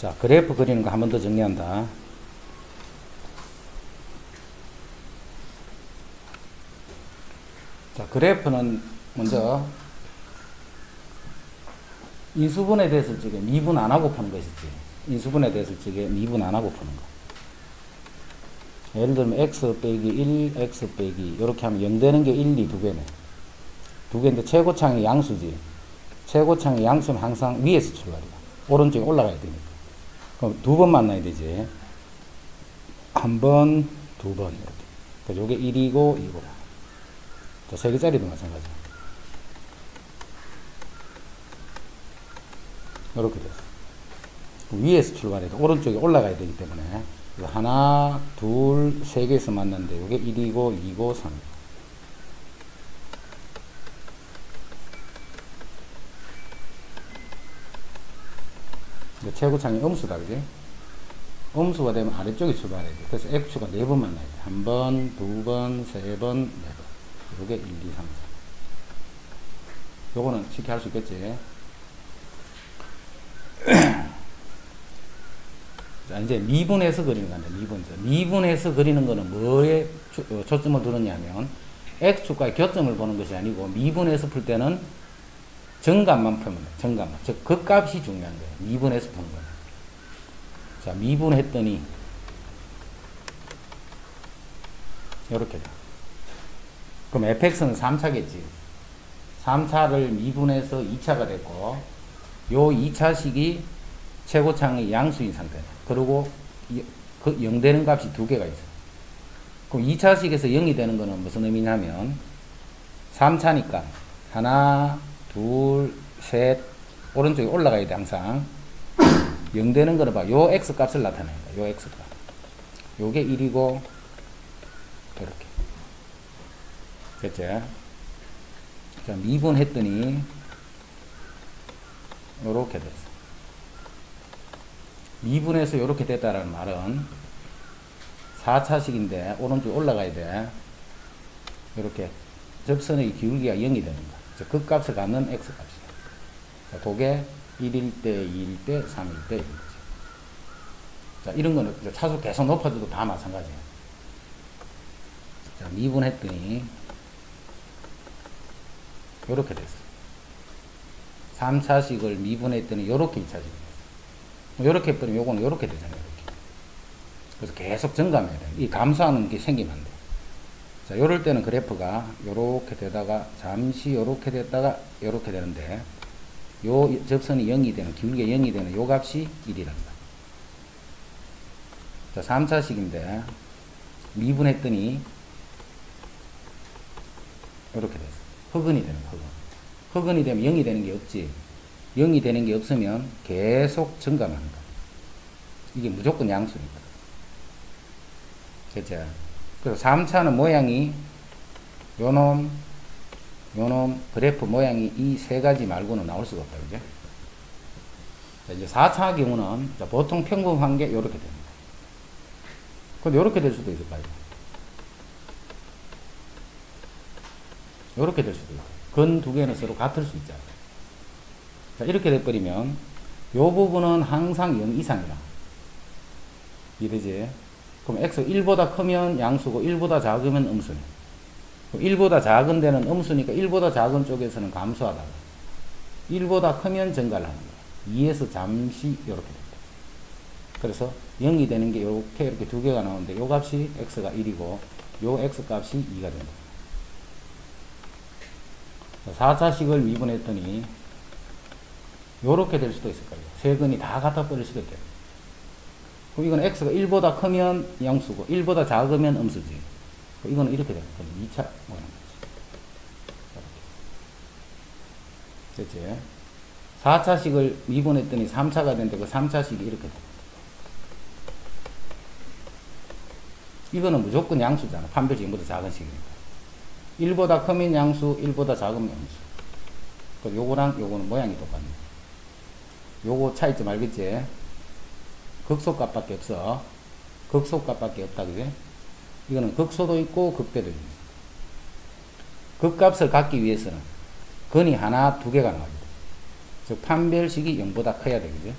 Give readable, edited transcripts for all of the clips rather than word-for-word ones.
자, 그래프 그리는 거 한 번 더 정리한다. 자, 그래프는 먼저 인수분해 됐을 적에 미분 안 하고 푸는 것이지. 인수분해 됐을 적에 미분 안 하고 푸는 거. 예를 들면 x 빼기 1, x 빼기 이렇게 하면 0 되는 게 1, 2 두 개네. 두 개인데 최고창이 양수지. 최고창이 양수는 항상 위에서 출발이야. 오른쪽에 올라가야 되니까. 그럼 두 번 만나야 되지. 한 번, 두 번 이렇게. 그래서 요게 1이고 2고. 자, 세 개짜리도 마찬가지. 이렇게 됐어. 위에서 출발해서 오른쪽에 올라가야 되기 때문에 하나, 둘, 세 개에서 만났는데 요게 1이고 2고 3. 최고창이 음수다, 그지? 음수가 되면 아래쪽에 출발해야 돼. 그래서 X축가 4번 만나야 돼. 한 번, 두 번, 세 번, 네 번. 요게 1, 2, 3, 4. 요거는 쉽게 할 수 있겠지? 자, 이제 미분해서 그리는 건데, 미분해서 그리는 거는 뭐에 초점을 두느냐면, X축과의 교점을 보는 것이 아니고, 미분해서 풀 때는 정값만 풀면 돼. 정값만. 즉, 그 값이 중요한 거예요. 미분해서 푸는 거예요. 자, 미분했더니, 요렇게 돼. 그럼 fx는 3차겠지. 3차를 미분해서 2차가 됐고, 요 2차식이 최고창의 양수인 상태다. 그리고 그 0 되는 값이 두 개가 있어. 그럼 2차식에서 0이 되는 거는 무슨 의미냐면 3차니까 하나, 둘, 셋 오른쪽에 올라가야 돼. 항상 0 되는 거는 봐. 요 x 값을 나타내는 거야. 요 x 값. 요게 1이고 이렇게. 됐지? 자, 미분했더니 요렇게 됐어. 미분해서 요렇게 됐다라는 말은 4차식인데 오른쪽에 올라가야 돼. 요렇게 접선의 기울기가 0이 되는 거야. 그 값을 갖는 x값이야. 자, 그게 1일 때, 2일 때, 3일 때 이런 거지. 자, 이런 거는 차수 계속 높아져도 다 마찬가지야. 자, 미분했더니 요렇게 됐어. 3차식을 미분했더니 요렇게 2차식이 됐어. 요렇게 해버리면 요거는 요렇게 되잖아요. 이렇게. 그래서 계속 점감해야 돼. 이 감소하는 게 생기면 안 돼. 자, 요럴 때는 그래프가 요렇게 되다가 잠시 요렇게 됐다가 요렇게 되는데 요 접선이 0이 되는, 기울기가 0이 되는 요 값이 1이란다. 자, 3차식인데 미분했더니 요렇게 됐어. 흑은이 되는 흑은. 흑은이 되면 0이 되는 게 없지. 0이 되는 게 없으면 계속 증가만 한다. 이게 무조건 양수니까. 그쵸? 그래서 3차는 모양이 요놈, 그래프 모양이 이 세 가지 말고는 나올 수가 없다. 그죠? 자, 이제 4차 경우는 보통 평범한 게 요렇게 됩니다. 근데 요렇게 될 수도 있을 거예요. 요렇게 될 수도 있고. 근 두 개는 서로 같을 수 있잖아요. 자, 이렇게 돼버리면 요 부분은 항상 0 이상이라. 이러지? 그럼 x 1보다 크면 양수고 1보다 작으면 음수네. 1보다 작은 데는 음수니까 1보다 작은 쪽에서는 감소하다가 1보다 크면 증가를 하는 거야. 2에서 잠시 이렇게 된다. 그래서 0이 되는 게 이렇게 두 개가 나오는데 요 값이 x가 1이고 요 x 값이 2가 된다. 4차식을 미분했더니 요렇게 될 수도 있을 거예요. 세 근이 다 갖다 버릴 수도 있겠네. 그럼 이건 x가 1보다 크면 양수고 1보다 작으면 음수지. 이거는 이렇게 되는 거예요. 2차 모양. 됐지? 4차식을 미분했더니 3차가 되는데 그 3차식이 이렇게 돼. 이거는 무조건 양수잖아. 판별식 0보다 작은 식이니까. 1보다 크면 양수, 1보다 작으면 음수. 그래서 요거랑 요거는 모양이 똑같네. 요거 차이점 알겠지? 극소값밖에 없어. 극소값밖에 없다, 그게? 이거는 극소도 있고 극대도 있는. 극값을 갖기 위해서는 근이 하나, 두 개가 나와야 돼. 즉, 판별식이 0보다 커야 돼, 그죠?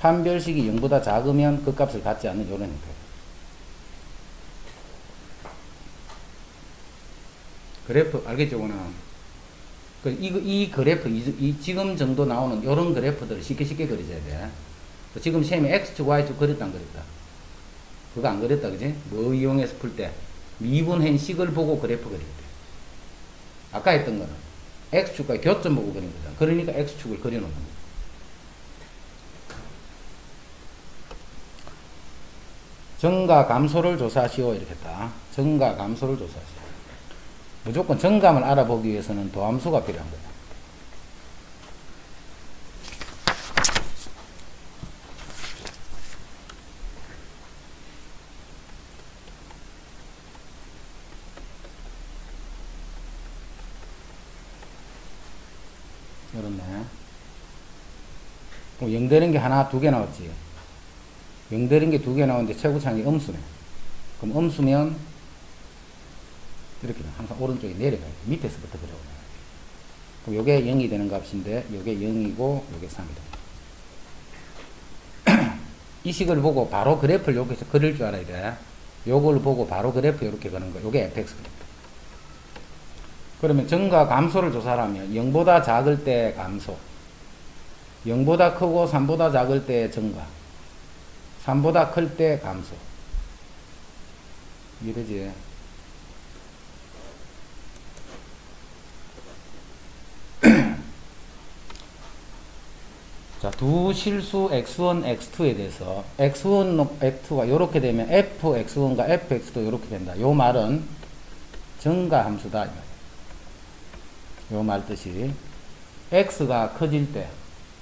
판별식이 0보다 작으면 그 값을 갖지 않는 이런 형태. 그래프 알겠죠? 이 그래프 지금 정도 나오는 이런 그래프들을 쉽게 그려줘야 돼. 지금 시험에 X축 Y축 그렸다 안 그렸다? 그거 안 그렸다 그지? 뭐 이용해서 풀 때 미분한 식을 보고 그래프 그릴 때 아까 했던 거는 X축과 교점 보고 그린 거잖아. 그러니까 X축을 그려놓는 거야. 정가 감소를 조사하시오 이렇게 했다. 정가 감소를 조사하시오. 무조건 정감을 알아보기 위해서는 도함수가 필요한 거야. 이렇네. 그럼 0 되는 게 하나, 두 개 나왔지. 0 되는 게 두 개 나오는데 최고창이 음수네. 그럼 음수면 이렇게 항상 오른쪽에 내려가야 돼. 밑에서부터 그려오네. 그럼 요게 0이 되는 값인데 요게 0이고 요게 3이 됩니다. 이 식을 보고 바로 그래프를 여기서 그릴 줄 알아야 돼. 요걸 보고 바로 그래프 이렇게 그는 거. 요게 fx 그래프. 그러면 정과 감소를 조사하면 0보다 작을 때 감소, 0보다 크고 3보다 작을 때 정과, 3보다 클 때 감소. 이해되지? 자, 두 실수 x1, x2에 대해서 x1, x2가 이렇게 되면 fx1과 fx도 이렇게 된다. 요 말은 정가 함수다. 요 말 뜻이 x가 커질 때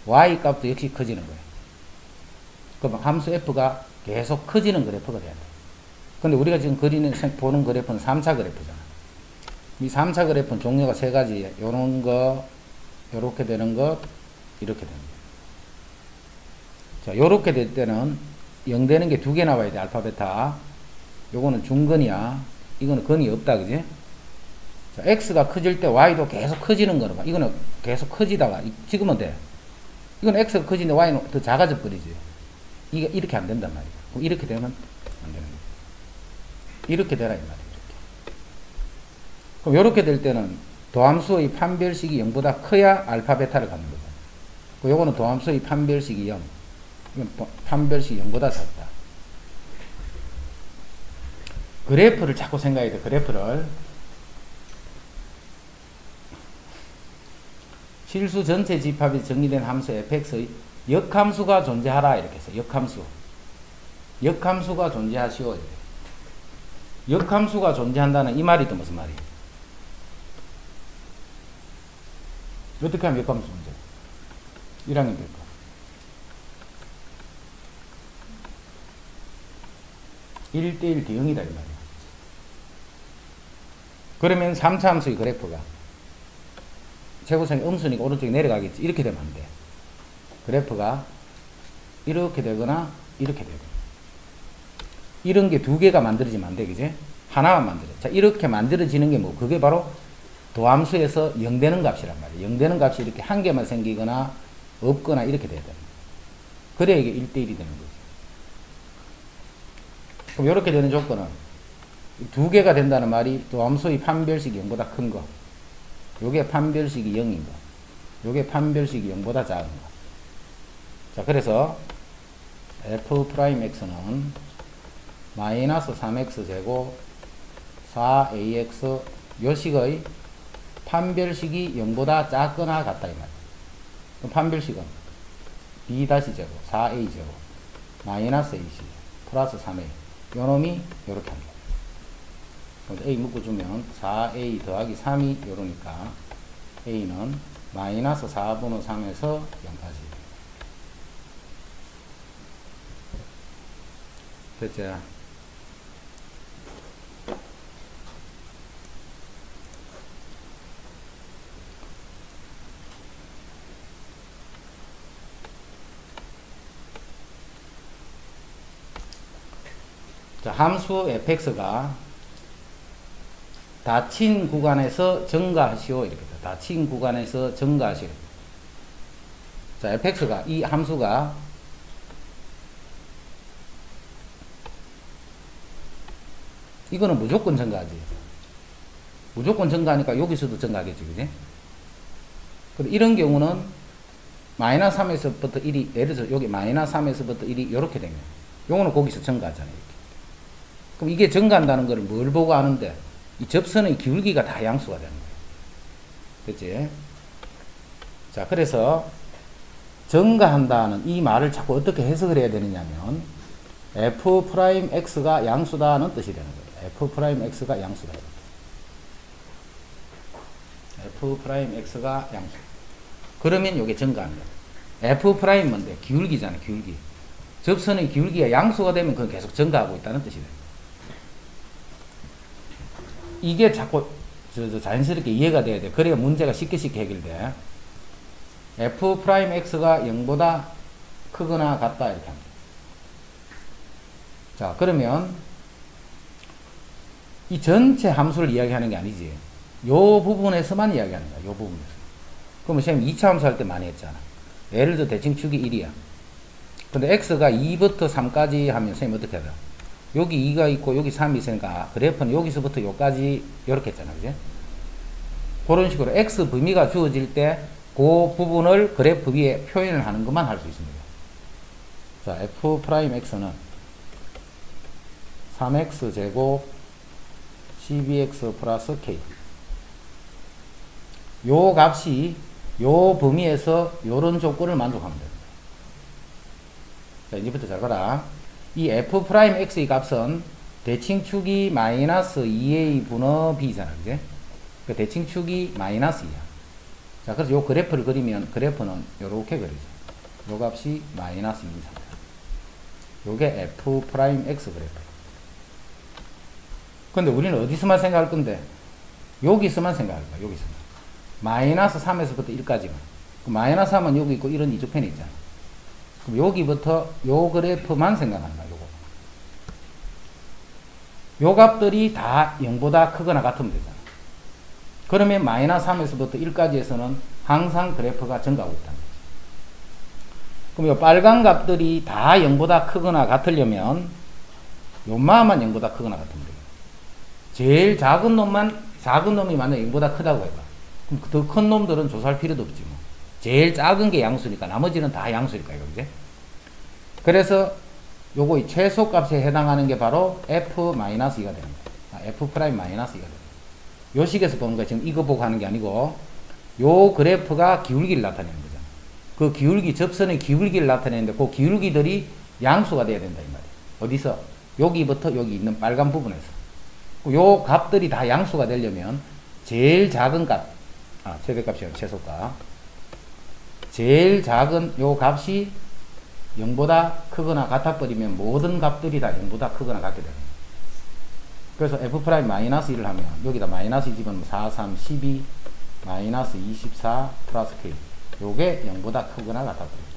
y 값도 역시 커지는 거예요. 그럼 함수 f가 계속 커지는 그래프가 돼야 돼. 근데 우리가 지금 보는 그래프는 3차 그래프잖아. 이 3차 그래프는 종류가 세 가지. 요런 거, 요렇게 되는 것, 이렇게 되는 거. 자, 요렇게 될 때는 0 되는 게 두 개 나와야 돼. 알파, 베타. 요거는 중근이야. 이거는 근이 없다. 그지? 자, x가 커질 때 y도 계속 커지는 거는 봐. 이거는 계속 커지다가 지금은 돼. 이건 x가 커지는데 y는 더 작아져 버리지. 이게 이렇게 안 된단 말이야. 그럼 이렇게 되면 안 되는 거야. 이렇게 되라 이 말이야. 이렇게. 그럼 요렇게 될 때는 도함수의 판별식이 0보다 커야 알파, 베타를 갖는 거잖아. 요거는 도함수의 판별식이 0. 이건 판별식이 0보다 작다. 그래프를 자꾸 생각해야 돼. 그래프를. 실수 전체 집합이 정리된 함수 fx의 역함수가 존재하라 이렇게 해서 역함수가 존재하시오. 이렇게. 역함수가 존재한다는 이 말이 또 무슨 말이에요? 어떻게 하면 역함수 존재? 1학년 될까? (1대1) 대응이다 이 말이야. 그러면 3차 함수의 그래프가 최고상이 음수니까 오른쪽에 내려가겠지. 이렇게 되면 안 돼. 그래프가 이렇게 되거나 이렇게 되고 이런 게 두 개가 만들어지면 안 돼. 그지? 하나만 만들어. 자, 이렇게 만들어지는 게 뭐? 그게 바로 도함수에서 0 되는 값이란 말이야. 0 되는 값이 이렇게 한 개만 생기거나 없거나 이렇게 돼야 돼. 그래야 이게 1대1이 되는 거지. 그럼 이렇게 되는 조건은 두 개가 된다는 말이 도함수의 판별식이 0보다 큰 거. 요게 판별식이 0인 거. 요게 판별식이 0보다 작은 거. 자, 그래서 f'x는 마이너스 3x 제곱 4ax 요 식의 판별식이 0보다 작거나 같다 이 말이야. 그럼 판별식은 b 다시 제곱 4a 제곱 마이너스 ac 플러스 3a 요 놈이 요렇게 합니다. a 묶어주면 4a 더하기 3이 요러니까 a는 마이너스 4분의 3에서 0까지. 됐죠? 자, 함수 fx가 닫힌 구간에서 증가하시오. 이렇게 닫힌 구간에서 증가하시오. 자, fx가 이 함수가 이거는 무조건 증가하지. 무조건 증가하니까 여기서도 증가하겠지, 그지? 그럼 이런 경우는 마이너스 3에서부터 1이, 예를 들어서 여기 마이너스 3에서부터 1이 이렇게 되면, 요거는 거기서 증가하잖아요, 이렇게. 그럼 이게 증가한다는 걸 뭘 보고 아는데, 이 접선의 기울기가 다 양수가 되는 거예요. 그치? 자, 그래서 증가한다는 이 말을 자꾸 어떻게 해석을 해야 되느냐면, f'x가 양수다는 뜻이 되는 거예요. f'x가 양수다. f'x가 양수. 그러면 이게 증가합니다. f'은 뭔데? 기울기잖아, 기울기. 접선의 기울기가 양수가 되면 그건 계속 증가하고 있다는 뜻이 돼요. 이게 자꾸 자연스럽게 이해가 돼야 돼. 그래야 문제가 쉽게 해결돼. f'x가 0보다 크거나 같다 이렇게 합니다. 자, 그러면 이 전체 함수를 이야기하는 게 아니지. 요 부분에서만 이야기하는 거야. 요 부분에서. 그러면 선생님 2차 함수 할 때 많이 했잖아. 예를 들어 대칭축이 1이야. 근데 x가 2부터 3까지 하면 선생님 어떻게 하자? 여기 2가 있고 여기 3이 있으니까 그래프는 여기서부터 여기까지 이렇게 했잖아. 그지? 그런 식으로 x 범위가 주어질 때 그 부분을 그래프 위에 표현을 하는 것만 할 수 있습니다. 자, f'x는 3x 제곱 12x 플러스 k. 요 값이 요 범위에서 요런 조건을 만족하면 됩니다. 자, 이제부터 잘 봐라. 이 f'x의 값은 대칭축이 마이너스 2a 분의 b잖아. 그지? 그 대칭축이 마이너스 2야. 자, 그래서 요 그래프를 그리면 그래프는 요렇게 그리죠. 요 값이 마이너스 2인 상태. 요게 f'x 그래프. 근데 우리는 어디서만 생각할 건데? 여기서만 생각할 거야. 여기서만. 마이너스 3에서부터 1까지만. 마이너스 3은 여기 있고 1은 이쪽 편에 있잖아. 그럼 여기부터 요 그래프만 생각하는 거야. 요거. 요 값들이 다 0보다 크거나 같으면 되잖아. 그러면 마이너스 3에서부터 1까지에서는 항상 그래프가 증가하고 있다는 거지. 그럼 요 빨간 값들이 다 0보다 크거나 같으려면 요만한 0보다 크거나 같으면 돼요. 제일 작은 놈이 만약 0보다 크다고 해봐. 그럼 더 큰 놈들은 조사할 필요도 없지 뭐. 제일 작은 게 양수니까 나머지는 다 양수일까요, 그제? 그래서 요거 이 최소값에 해당하는 게 바로 f-2가 되는 거야. f'-2가 되는 거야. 요 식에서 보는 거야. 지금 이거 보고 하는 게 아니고 요 그래프가 기울기를 나타내는 거잖아. 그 기울기, 접선의 기울기를 나타내는데 그 기울기들이 양수가 돼야 된다 이 말이야. 어디서? 여기부터 여기 있는 빨간 부분에서. 요 값들이 다 양수가 되려면 제일 작은 값, 최대값이 아니라 최소값. 제일 작은 요 값이 0보다 크거나 같아버리면 모든 값들이 다 0보다 크거나 같게 되는 거예요. 그래서 f'-1을 하면 여기다 마이너스 집어넣으면 4, 3, 12, 마이너스 24 플러스 k. 요게 0보다 크거나 같아버립니다.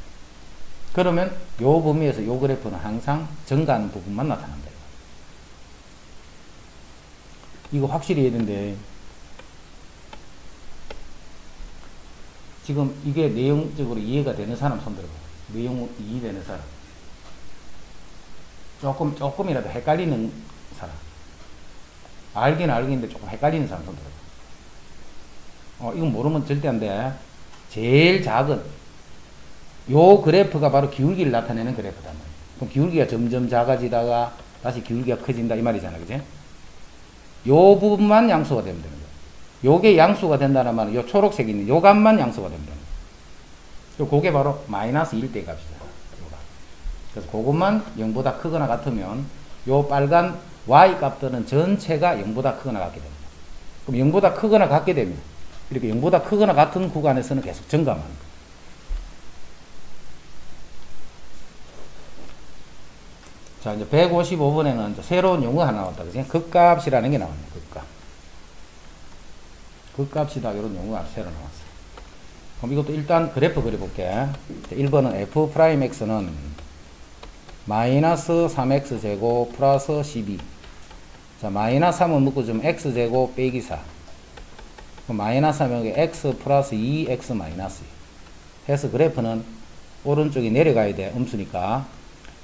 그러면 요 범위에서 요 그래프는 항상 증가하는 부분만 나타난다. 이거 확실히 해야 되는데 지금 이게 내용적으로 이해가 되는 사람 손 들어봐. 내용 이해되는 사람. 조금이라도 헷갈리는 사람. 알긴 알겠는데 조금 헷갈리는 사람 손 들어봐. 이건 모르면 절대 안 돼. 제일 작은 요 그래프가 바로 기울기를 나타내는 그래프단 말이야. 그럼 기울기가 점점 작아지다가 다시 기울기가 커진다 이 말이잖아. 그지? 요 부분만 양수가 되면 되는 거야. 요게 양수가 된다는 말은 요 초록색이 있는 요 값만 양수가 되면 되는 거야. 그게 바로 마이너스 1대 값이잖아. 그래서 그것만 0보다 크거나 같으면 요 빨간 y 값들은 전체가 0보다 크거나 같게 됩니다. 그럼 0보다 크거나 같게 되면 이렇게 0보다 크거나 같은 구간에서는 계속 증가하는 거예요. 자, 이제 155번에는 이제 새로운 용어 하나 나왔다. 그지? 극값이라는 게 나왔네. 극값. 극값이다. 이런 용어가 새로 나왔어. 그럼 이것도 일단 그래프 그려볼게. 1번은 f'x는 마이너스 3x 제곱 플러스 12. 자, 마이너스 3은 묶고 좀 x 제곱 빼기 4. 그럼 마이너스 하면 x 플러스 2x 마이너스 2. 해서 그래프는 오른쪽이 내려가야 돼. 음수니까.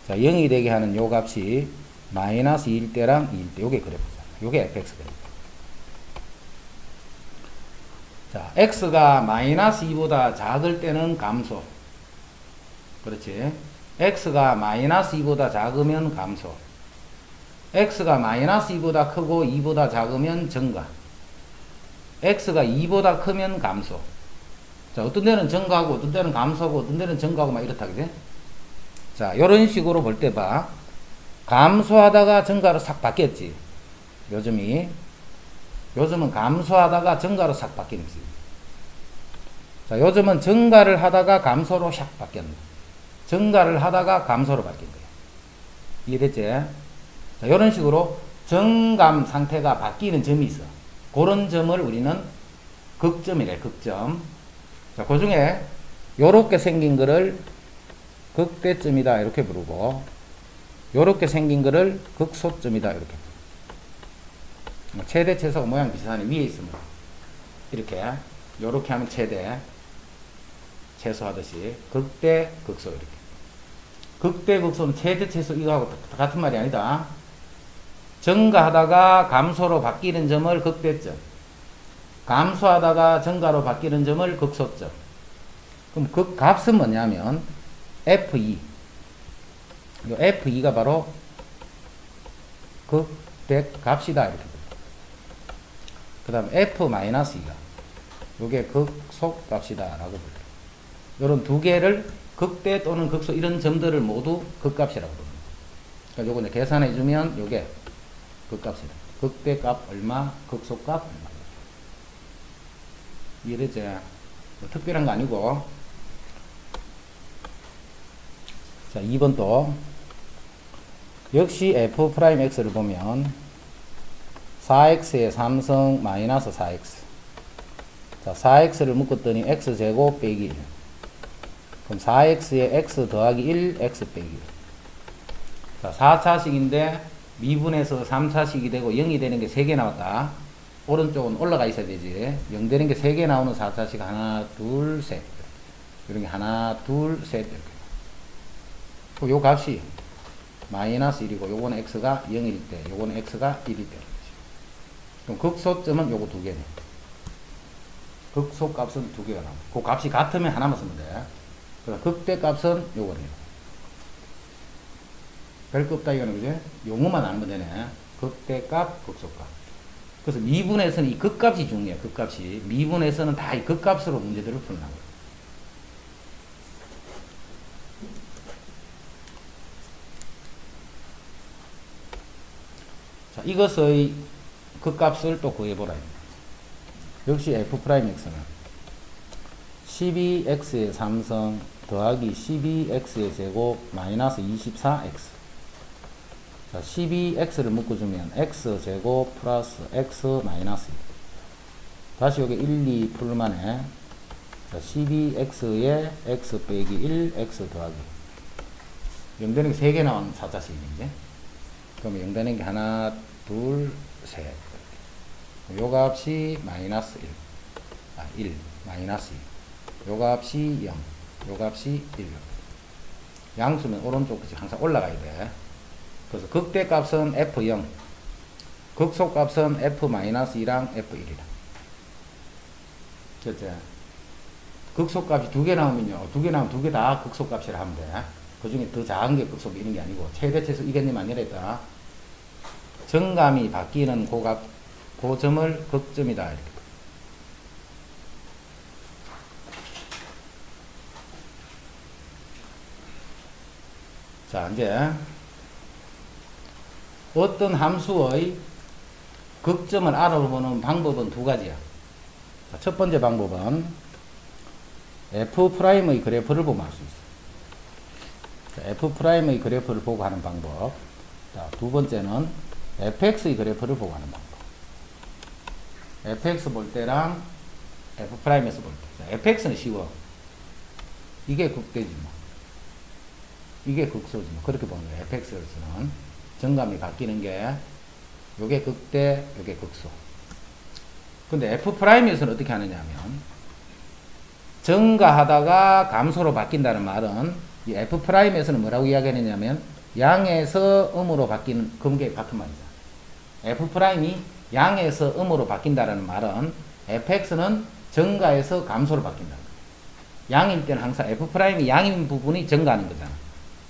자, 0이 되게 하는 요 값이 마이너스 1대랑 2대. 요게 그래프죠. 요게 fx가 됩니다. 자, x가 마이너스 2보다 작을 때는 감소. 그렇지. x가 마이너스 2보다 작으면 감소. x가 마이너스 2보다 크고 2보다 작으면 증가. x가 2보다 크면 감소. 자, 어떤 데는 증가하고 어떤 데는 감소하고 어떤 데는 증가하고 막 이렇다, 그지? 자, 요런 식으로 볼 때 봐. 감소하다가 증가로 싹 바뀌었지. 요즘은 감소하다가 증가로 싹 바뀌었지. 자, 요즘은 증가를 하다가 감소로 샥 바뀌었네. 증가를 하다가 감소로 바뀐 거야. 이해됐지? 자, 이런 식으로 정감 상태가 바뀌는 점이 있어. 그런 점을 우리는 극점이래, 극점. 자, 그 중에 요렇게 생긴 거를 극대점이다, 이렇게 부르고, 요렇게 생긴 거를 극소점이다, 이렇게 부르고. 최대, 최소가 모양 비슷하니 위에 있으면 이렇게, 요렇게 하면 최대, 최소 하듯이, 극대, 극소, 이렇게. 극대, 극소는 최대, 최소 이거하고 같은 말이 아니다. 증가하다가 감소로 바뀌는 점을 극대점, 감소하다가 증가로 바뀌는 점을 극소점. 그럼 그 값은 뭐냐면 F2. 이 F2가 바로 극대 값이다, 이렇게. 그 다음 F-2가 요게 극속 값이다 라고 불러요. 요런 두 개를 극대 또는 극소, 이런 점들을 모두 극값이라고 부릅니다. 그러니까 요거 계산해 주면 요게 극값이다. 극대 값 얼마, 극소 값 얼마. 이해됐지? 뭐 특별한 거 아니고. 자, 2번 또 역시 f'x를 보면 4x의 3성 마이너스 4x. 자, 4x를 묶었더니 x제곱 빼기 1. 그럼 4x에 x 더하기 1, x 빼기 1. 자, 4차식인데 미분에서 3차식이 되고 0이 되는 게 3개 나왔다. 오른쪽은 올라가 있어야 되지. 0 되는 게 3개 나오는 4차식 하나, 둘, 셋. 이런 게 하나, 둘, 셋. 이렇게. 요 값이 마이너스 1이고 요거는 x가 0일 때, 요거는 x가 1일 때. 그럼 극소점은 요거 두 개네. 극소 값은 두 개가 나와. 그 값이 같으면 하나만 쓰면 돼. 그럼 극대 값은 요거네요. 별거 없다 이거는, 그지? 용어만 알면 되네. 극대값, 극소값. 그래서 미분에서는 이 극값이 중요해. 극값이. 미분에서는 다 이 극값으로 문제들을 푸는 거야. 자, 이것의 극값을 또 구해보라. 역시 f'x는 12x의 3성 더하기 12x의 제곱 마이너스 24x. 자, 12x를 묶어주면 x제곱 플러스 x 마이너스 2. 다시 여기 1, 2 풀만해. 자, 12x에 x 빼기 1, x 더하기 0 되는 게 3개 나온 4자식이지. 그럼 0 되는 게 하나, 둘, 셋. 요 값이 마이너스 1, 마이너스 2. 요 값이 0, 요 값이 1. 양수면 오른쪽 끝이 항상 올라가야 돼. 그래서 극대값은 F0, 극소값은 F-2랑 F1이다. 그렇지? 극소값이 두 개 나오면요. 두 개 나오면 두 개 다 극소값이라 하면 돼. 그 중에 더 작은 게 극소 이런 게 아니고, 최대, 최소 이겠님 아니랬다. 정감이 바뀌는 그 점을 극점이다. 이렇게. 자, 이제 어떤 함수의 극점을 알아보는 방법은 두 가지야. 자, 첫 번째 방법은 F'의 그래프를 보면 알 수 있어. 자, F'의 그래프를 보고 하는 방법. 자, 두 번째는 fx의 그래프를 보고 하는 방법. fx 볼 때랑 F'에서 볼 때. 자, fx는 쉬워. 이게 극대지 뭐. 이게 극소지 뭐. 그렇게 보는 거예요. fx에서는. 정감이 바뀌는 게 요게 극대, 요게 극소. 근데 F'에서는 어떻게 하느냐 하면 증가하다가 감소로 바뀐다는 말은 이 F'에서는 뭐라고 이야기하느냐면 양에서 음으로 바뀌는 그게 같은 말이죠. F'이 양에서 음으로 바뀐다는 말은 fx는 증가에서 감소로 바뀐다. 양일 때는 항상 F'이 양인 부분이 증가하는 거잖아.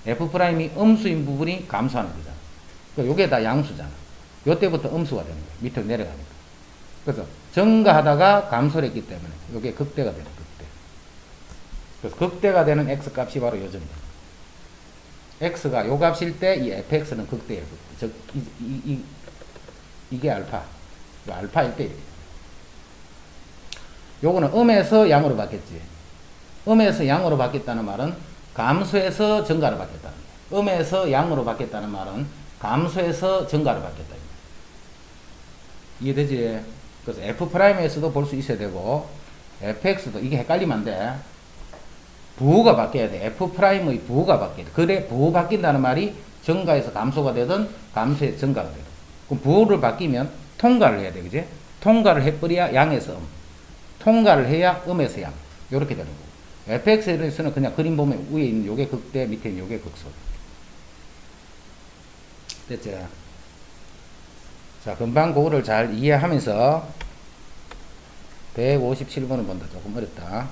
F'이 음수인 부분이 감소하는 거잖아. 그러니까 요게 다 양수잖아. 요때부터 음수가 되는 거야. 밑으로 내려가니까. 그래서 증가하다가 감소를 했기 때문에 요게 극대가 되는 극대. 그래서 극대가 되는 x값이 바로 요점이다. x가 요 값일 때 이 fx는 극대예요. 즉 이게 알파. 요 알파일 때 요거는 음에서 양으로 바뀌었지. 음에서 양으로 바뀌었다는 말은 감소에서 증가로 바뀌었다는 거예요. 음에서 양으로 바뀌었다는 말은 감소에서 증가로 바뀌었다. 이해되지? 그래서 F'에서도 볼 수 있어야 되고 fx도 이게 헷갈리면 안 돼. 부호가 바뀌어야 돼. F'의 부호가 바뀌어야 돼. 그래 부호 바뀐다는 말이 증가에서 감소가 되든 감소에서 증가가 되든. 그럼 부호를 바뀌면 통과를 해야 돼. 그지? 통과를 해버려야 양에서 음. 통과를 해야 음에서 양. 요렇게 되는 거고. fx에서는 그냥 그림 보면 위에 있는 요게 극대, 밑에 있는 요게 극소. 됐지? 자, 금방 그거를 잘 이해하면서 157번을 본다. 조금 어렵다.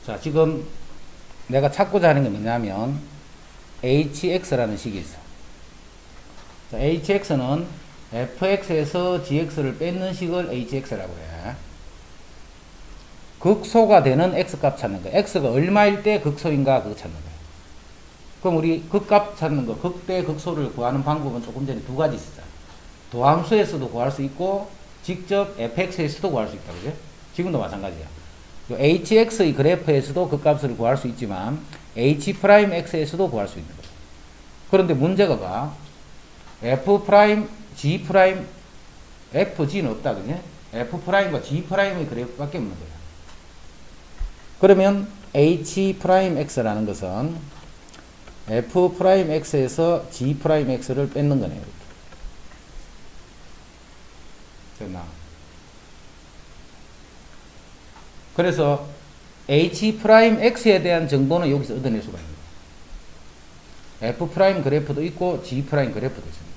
자, 지금 내가 찾고자 하는 게 뭐냐면 hx라는 식이 있어. 자, hx는 fx에서 gx를 뺏는 식을 hx라고 해. 극소가 되는 x값 찾는 거야. x가 얼마일 때 극소인가 그거 찾는 거야. 그럼 우리 극값 찾는 거, 극대 극소를 구하는 방법은 조금 전에 두 가지 있었잖아. 도함수에서도 구할 수 있고 직접 fx에서도 구할 수 있다. 그죠? 지금도 마찬가지야. 요 hx의 그래프에서도 극값을 구할 수 있지만 h'x에서도 구할 수 있는 거예요. 그런데 문제가 봐. f'g', fg는 없다. 그지? f'과 g'의 그래프밖에 없는 거야. 그러면 h'x라는 것은 f'x에서 g'x를 뺏는 거네요. 이렇게. 됐나? 그래서 h'x에 대한 정보는 여기서 얻어낼 수가 있는 거예요. f' 그래프도 있고 g' 그래프도 있습니다.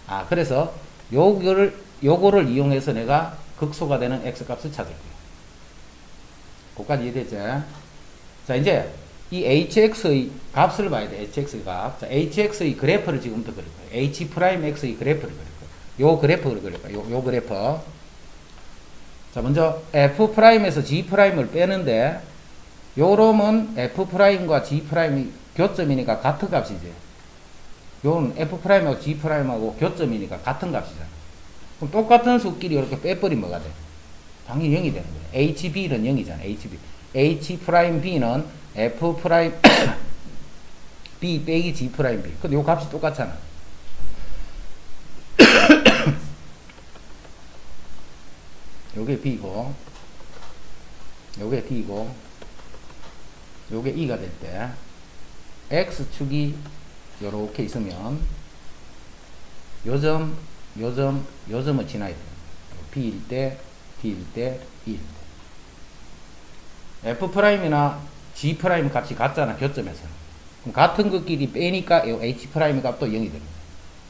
아, 그래서 요거를 이용해서 내가 극소가 되는 x값을 찾을 거예요. 그거까지 이해됐죠? 자, 이제 이 hx의 값을 봐야 돼. hx의 값. 자, hx의 그래프를 지금부터 그릴 거예요. h'x의 그래프를 그릴 거예요. 요 그래프를 그릴 거예요. 요 그래프. 자, 먼저 f'에서 g'을 빼는데 요놈은 f'과 g'이 교점이니까 같은 값이지. 요는 f'하고 g'하고 교점이니까 같은 값이잖아. 그럼 똑같은 수끼리 이렇게 빼버리면 뭐가 돼? 당연히 0이 되는 거야. hb는 0이잖아. h'b는 f' b 빼기 g'b. 근데 요 값이 똑같잖아. 요게 b고 요게 d고 요게 e가 될 때 x축이 요렇게 있으면 요점을 지나야 돼요. b일 때, d일 때, e일 때. f'이나 g' 값이 같잖아. 교점에서는. 그럼 같은 것끼리 빼니까 요 h' 값도 0이 됩니다.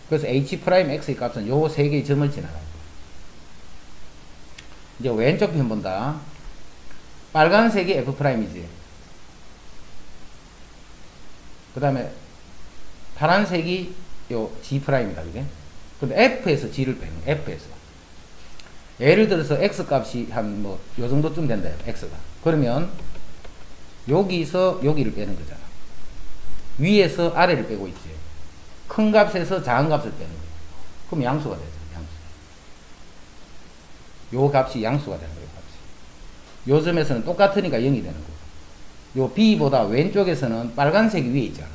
그래서 h'x의 값은 요 세 개의 점을 지나가요. 이제 왼쪽 편 본다. 빨간색이 f'이지. 그 다음에 파란색이 요 g'이다. 그게? 근데 f에서 g를 빼는 거야. f에서. 예를 들어서 x 값이 한 뭐 요 정도쯤 된다. x가. 그러면 여기서 여기를 빼는 거잖아. 위에서 아래를 빼고 있지. 큰 값에서 작은 값을 빼는 거야. 그럼 양수가 되죠. 요 값이 양수가 되는 거예요. 값이. 요 점에서는 똑같으니까 0이 되는 거고. 요 b보다 왼쪽에서는 빨간색이 위에 있잖아.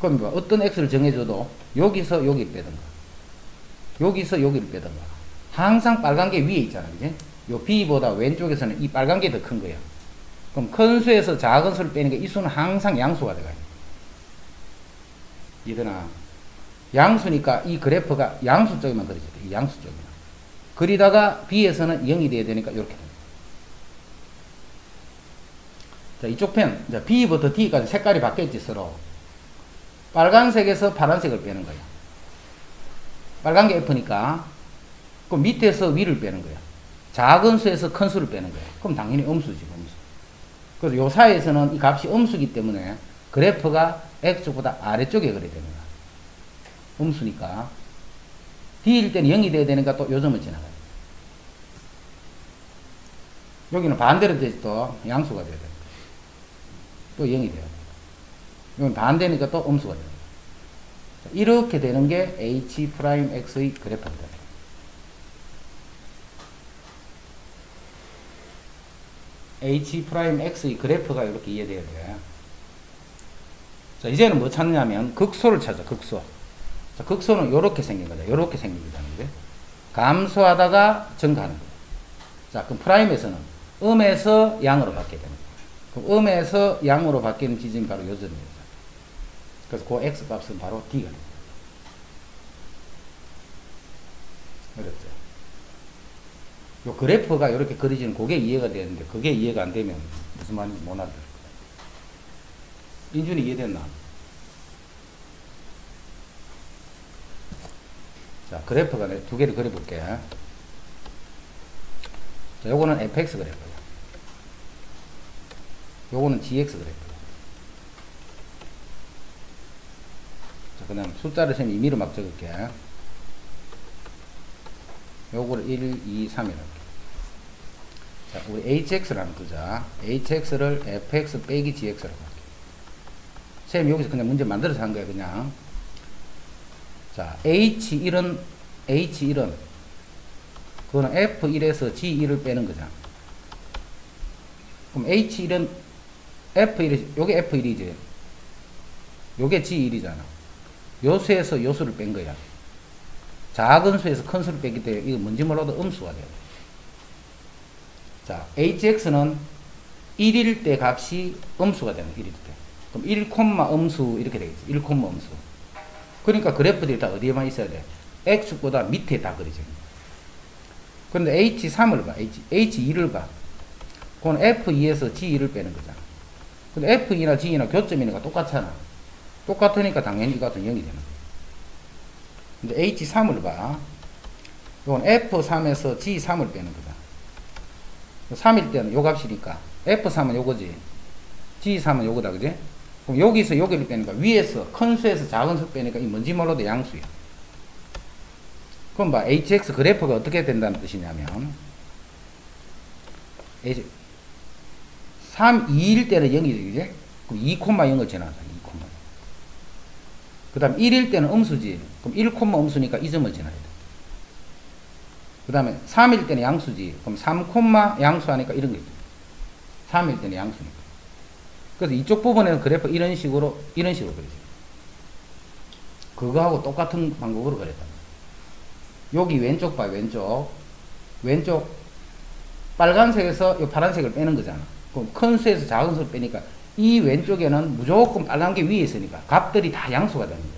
그럼 뭐 어떤 x를 정해줘도 여기서 여기를 빼든가 여기서 여기를 빼든가 항상 빨간 게 위에 있잖아. 그지? 요 b보다 왼쪽에서는 이 빨간 게 더 큰 거야. 그럼 큰 수에서 작은 수를 빼는 게 이 수는 항상 양수가 돼가요. 이되나? 양수니까 이 그래프가 양수 쪽에만 그려져야 돼. 이 양수 쪽에만. 그리다가 B에서는 0이 돼야 되니까 이렇게 됩니다. 자, 이쪽 편, 자, B부터 D까지 색깔이 바뀌었지, 서로. 빨간색에서 파란색을 빼는 거야. 빨간 게 F니까. 그럼 밑에서 위를 빼는 거야. 작은 수에서 큰 수를 빼는 거야. 그럼 당연히 음수지, 음수. 그래서 요 사이에서는 이 값이 음수기 때문에 그래프가 X축보다 아래쪽에 그려야 되는 거야. 음수니까. D일 때는 0이 돼야 되니까 또 요점을 지나가요. 여기는 반대로 되지 또 양수가 돼야 돼. 또 0이 돼야 돼. 여기는 반대니까 또 음수가 돼야 돼. 이렇게 되는 게 H'X의 그래프입니다. H'X의 그래프가 이렇게 이해돼야 돼. 자, 이제는 뭐 찾느냐면 극소를 찾아, 극소. 자, 극소는 요렇게 생긴 거다. 요렇게 생긴 거다. 감소하다가 증가하는 거다. 자, 그럼 프라임에서는 음에서 양으로 바뀌게 되는 거다. 그럼 음에서 양으로 바뀌는 지점이 바로 요점입니다. 그래서 그 X 값은 바로 D가 됩니다. 어렵죠? 요 그래프가 이렇게 그려지는 그게 이해가 되는데 그게 이해가 안 되면 무슨 말인지 못 알아들을 거예요. 인준이 이해됐나? 자, 그래프가 두 개를 그려볼게. 자, 요거는 fx 그래프야. 요거는 gx 그래프야. 자, 그 다음 숫자를 쌤 임의로 막 적을게. 요거를 1, 2, 3 이렇게. 자, 우리 hx를 한번 두자. hx를 fx 빼기 gx라고 할게. 쌤 여기서 그냥 문제 만들어서 한 거야, 그냥. 자, H1은 그거는 F1에서 G1을 빼는 거잖아. 그럼 H1은 F1, 요게 F1이지. 요게 G1이잖아. 요 수에서 요 수를 뺀 거야. 작은 수에서 큰 수를 뺐기 때문에 이거 뭔지 몰라도 음수가 돼요. 자, HX는 1일 때 값이 음수가 되는 1일 때. 그럼 1, 음수 이렇게 되겠지. 1, 음수. 그러니까 그래프들이 다 어디에만 있어야 돼? X보다 밑에 다 그려져. 그런데 H3을 봐. H2를 봐. 그건 F2에서 G2를 빼는 거잖아. 근데 F2나 G2나 교점이니까 똑같잖아. 똑같으니까 당연히 이 값은 0이 되는 거야. 근데 H3을 봐. 이건 F3에서 G3을 빼는 거잖아. 3일 때는 요 값이니까 F3은 요거지. G3은 요거다. 그지? 그럼 여기서 여기를 빼니까 위에서 큰 수에서 작은 수 빼니까 이 뭔지 몰라도 양수야. 그럼 봐, hx 그래프가 어떻게 된다는 뜻이냐면 2일 때는 0이지, 그지? 그럼 2,0을 지나서 2,0. 그 다음 1일 때는 음수지. 그럼 1, 음수니까 이 점을 지나야 돼. 그 다음에 3일 때는 양수지. 그럼 3, 양수 하니까 이런 거 있죠. 3일 때는 양수니까. 그래서 이쪽 부분에는 그래프 이런 식으로 그려져요. 그거하고 똑같은 방법으로 그렸다. 여기 왼쪽 봐, 왼쪽 빨간색에서 이 파란색을 빼는 거잖아. 그럼 큰 수에서 작은 수를 빼니까 이 왼쪽에는 무조건 빨간 게 위에 있으니까 값들이 다 양수가 되는 거예요.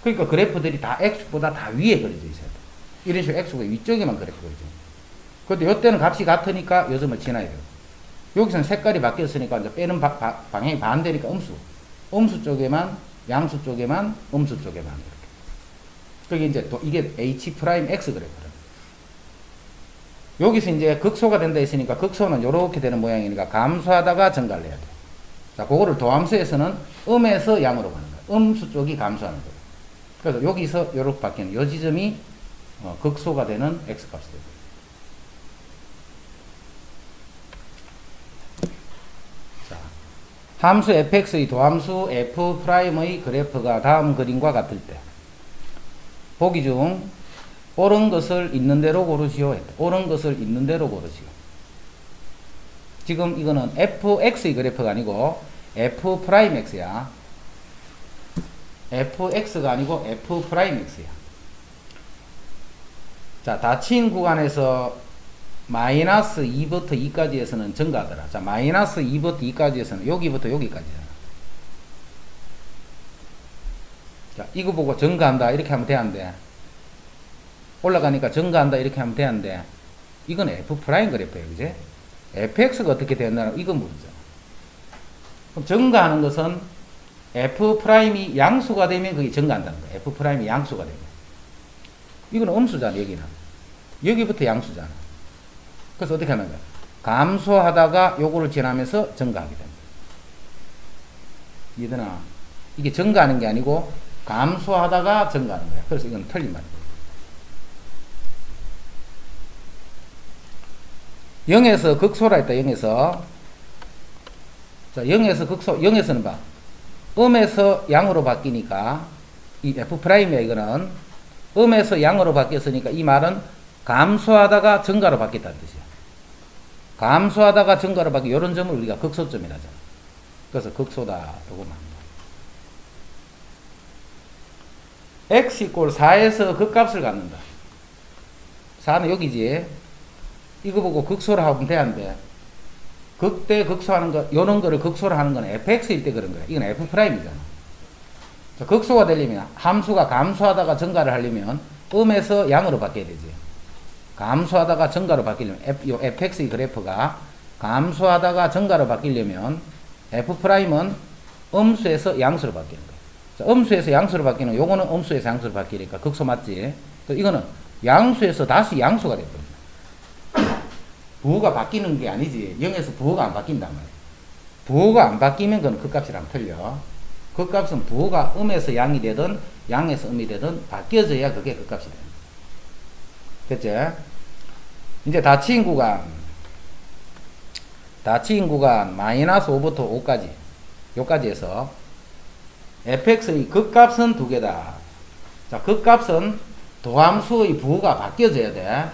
그러니까 그래프들이 다 X보다 다 위에 그려져 있어야 돼. 이런 식으로 X가 위쪽에만 그래프 그려져. 그런데 이때는 값이 같으니까 요점을 지나야 돼요. 여기서는 색깔이 바뀌었으니까 이제 빼는 방향이 반대니까 음수 쪽에만, 양수 쪽에만, 음수 쪽에만 이렇게. 그게 이제 또 이게 H'X 그래프라. 여기서 이제 극소가 된다 했으니까 극소는 이렇게 되는 모양이니까 감소하다가 증가를 해야 돼. 자, 그거를 도함수에서는 음에서 양으로 가는 거야. 음수 쪽이 감소하는 거야. 그래서 여기서 이렇게 바뀌는 요 지점이 극소가 되는 X 값이 되고. 함수 fx의 도함수 f'의 그래프가 다음 그림과 같을 때 보기 중 옳은 것을 있는 대로 고르시오. 옳은 것을 있는 대로 고르시오. 지금 이거는 fx의 그래프가 아니고 f'x야. fx가 아니고 f'x야. 자, 닫힌 구간에서 마이너스 2부터 2까지에서는 증가하더라. 자, 마이너스 2부터 2까지에서는 여기부터 여기까지잖아. 자, 이거 보고 증가한다 이렇게 하면 돼안돼? 올라가니까 증가한다 이렇게 하면 돼안돼? 이건 F 프라임 그래프예요, 그지? fx가 어떻게 되었나 이건 모르죠. 그럼 증가하는 것은 f 프라임이 양수가 되면 그게 증가한다는 거예요. f 프라임이 양수가 되면. 이건 음수잖아, 여기는. 여기부터 양수잖아. 그래서 어떻게 하는 거야? 감소하다가 요거를 지나면서 증가하게 됩니다. 이해되나? 이게 증가하는 게 아니고 감소하다가 증가하는 거야. 그래서 이건 틀린 말이에요. 0에서 극소라 했다. 0에서. 자, 0에서 극소. 0에서는 봐. 음에서 양으로 바뀌니까 이 F'이야 이거는. 음에서 양으로 바뀌었으니까 이 말은 감소하다가 증가로 바뀌었다는 뜻이야. 감소하다가 증가로 바뀌 이런 점을 우리가 극소점이라 하잖아. 그래서 극소다. 요거만. x 이꼴 4에서 극값을 갖는다. 4는 여기지. 이거 보고 극소를 하면 돼, 안 돼? 극대 극소하는 거, 요런 거를 극소를 하는 건 fx일 때 그런 거야. 이건 f'이잖아. 극소가 되려면 함수가 감소하다가 증가를 하려면 음에서 양으로 바뀌어야 되지. 감소하다가 증가로 바뀌려면 요 fx의 그래프가 감소하다가 증가로 바뀌려면 f'은 음수에서 양수로 바뀌는 거야. 자, 음수에서 양수로 바뀌는 요거는 음수에서 양수로 바뀌니까 극소 맞지? 이거는 양수에서 다시 양수가 됐거든. 부호가 바뀌는 게 아니지. 0에서 부호가 안 바뀐단 말이야. 부호가 안 바뀌면 그건 극값이랑 틀려. 극값은 부호가 음에서 양이 되든 양에서 음이 되든 바뀌어져야 그게 극값이 됩니다. 됐지? 이제 닫힌 구간 마이너스 5부터 5까지 요까지 해서 fx의 극값은 두 개다. 자, 극값은 도함수의 부호가 바뀌어져야 돼.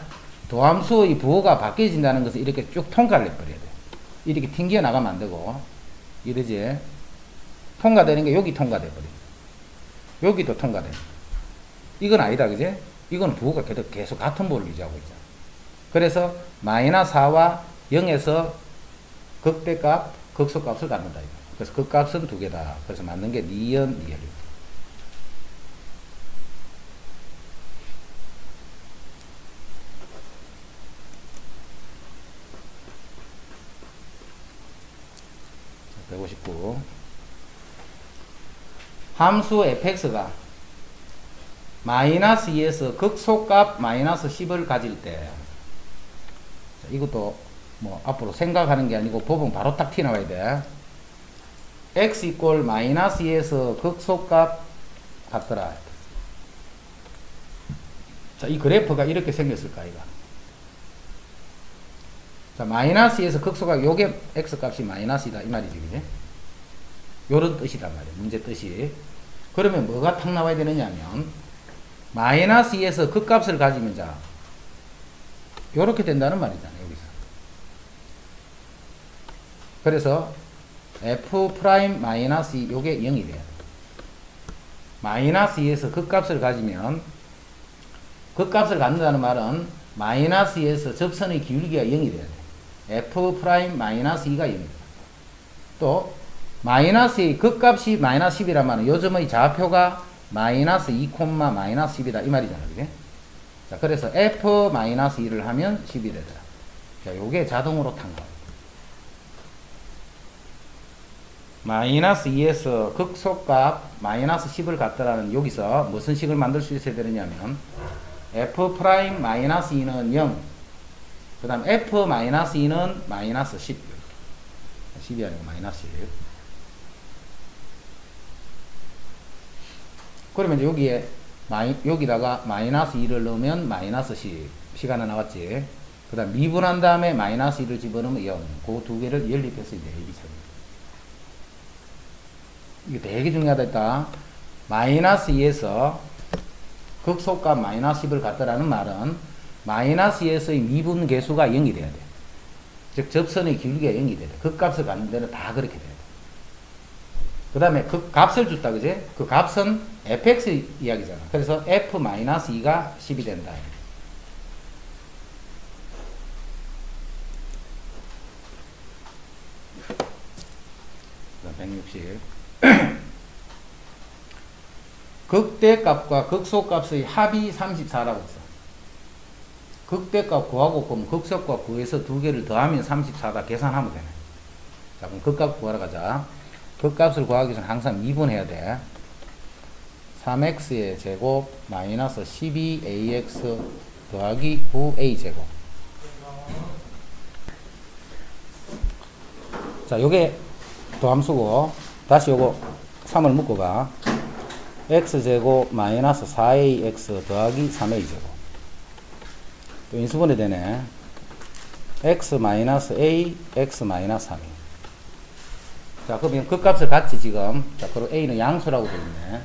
도함수의 부호가 바뀌어진다는 것은 이렇게 쭉 통과를 해버려야 돼. 이렇게 튕겨 나가면 안 되고. 이러지? 통과되는 게 여기 통과돼버려. 여기도 통과돼. 이건 아니다, 그지? 이건 부호가 계속 같은 부호를 유지하고 있잖아. 그래서 마이너스 4와 0에서 극대값, 극소값을 갖는다. 이거. 그래서 극값은 두 개다. 그래서 맞는 게 니은, 니엘입니다. 자, 159. 함수 fx가 마이너스 2에서 극소값 마이너스 10을 가질 때, 자, 이것도 뭐 앞으로 생각하는 게 아니고 법은 바로 딱 튀어나와야 돼. x 이꼴 마이너스 2에서 극소값 같더라. 자, 이 그래프가 이렇게 생겼을까, 이거. 자, 마이너스 2에서 극소값, 요게 x 값이 마이너스이다. 이 말이지, 그지? 요런 뜻이란 말이에요. 문제 뜻이. 그러면 뭐가 탁 나와야 되느냐 하면, 마이너스 2에서 극값을 가지면, 자, 요렇게 된다는 말이잖아요, 여기서. 그래서, f 프라임 마이너스 2, 요게 0이 돼야 돼. 마이너스 2에서 극값을 가지면, 극값을 갖는다는 말은, 마이너스 2에서 접선의 기울기가 0이 돼야 돼. f 프라임 마이너스 2가 0이다. 또, 마이너스 2, 극값이 마이너스 10이란 말은 요즘의 좌표가 마이너스 2, 마이너스 10이다. 이 말이잖아. 그게? 자, 그래서 f 마이너스 2를 하면 10이 되더라. 자, 요게 자동으로 탄 거. 마이너스 2에서 극소값 마이너스 10을 갖더라는 여기서 무슨 식을 만들 수 있어야 되느냐면 f 프라임 마이너스 2는 0. 그 다음 f 마이너스 2는 마이너스 10. 10이 아니고 마이너스 1. 그러면 이제 여기에 여기다가 마이너스 2를 넣으면 마이너스 10 시간이 나왔지. 그 다음 미분한 다음에 마이너스 2를 집어넣으면 0. 그 두 개를 연립해서 이제 AB처럼. 이게 되게 중요하다 했다. 마이너스 2에서 극소값 마이너스 10을 갖더라는 말은 마이너스 2에서의 미분 계수가 0이 돼야 돼. 즉 접선의 기울기가 0이 돼야 돼. 극값을 갖는 데는 다 그렇게 돼야 돼. 그 다음에 그 값을 줬다, 그지? 그 값은 fx 이야기잖아. 그래서 f-2가 10이 된다. 160. 극대값과 극소값의 합이 34라고 했어. 극대값 구하고 그럼 극소값 구해서 두 개를 더하면 34다 계산하면 되네. 자, 그럼 극값 구하러 가자. 극값을 구하기 위해서는 항상 미분해야 돼. 3x의 제곱 마이너스 12ax 더하기 9a 제곱. 자, 요게 도함수고 다시 요거 3을 묶어가. x제곱 마이너스 4ax 더하기 3a 제곱. 또 인수분해 되네. x 마이너스 a, x 마이너스 3a. 자, 그러면 극값을 같이 지금. 자, 그리고 a는 양수라고 되어 있네.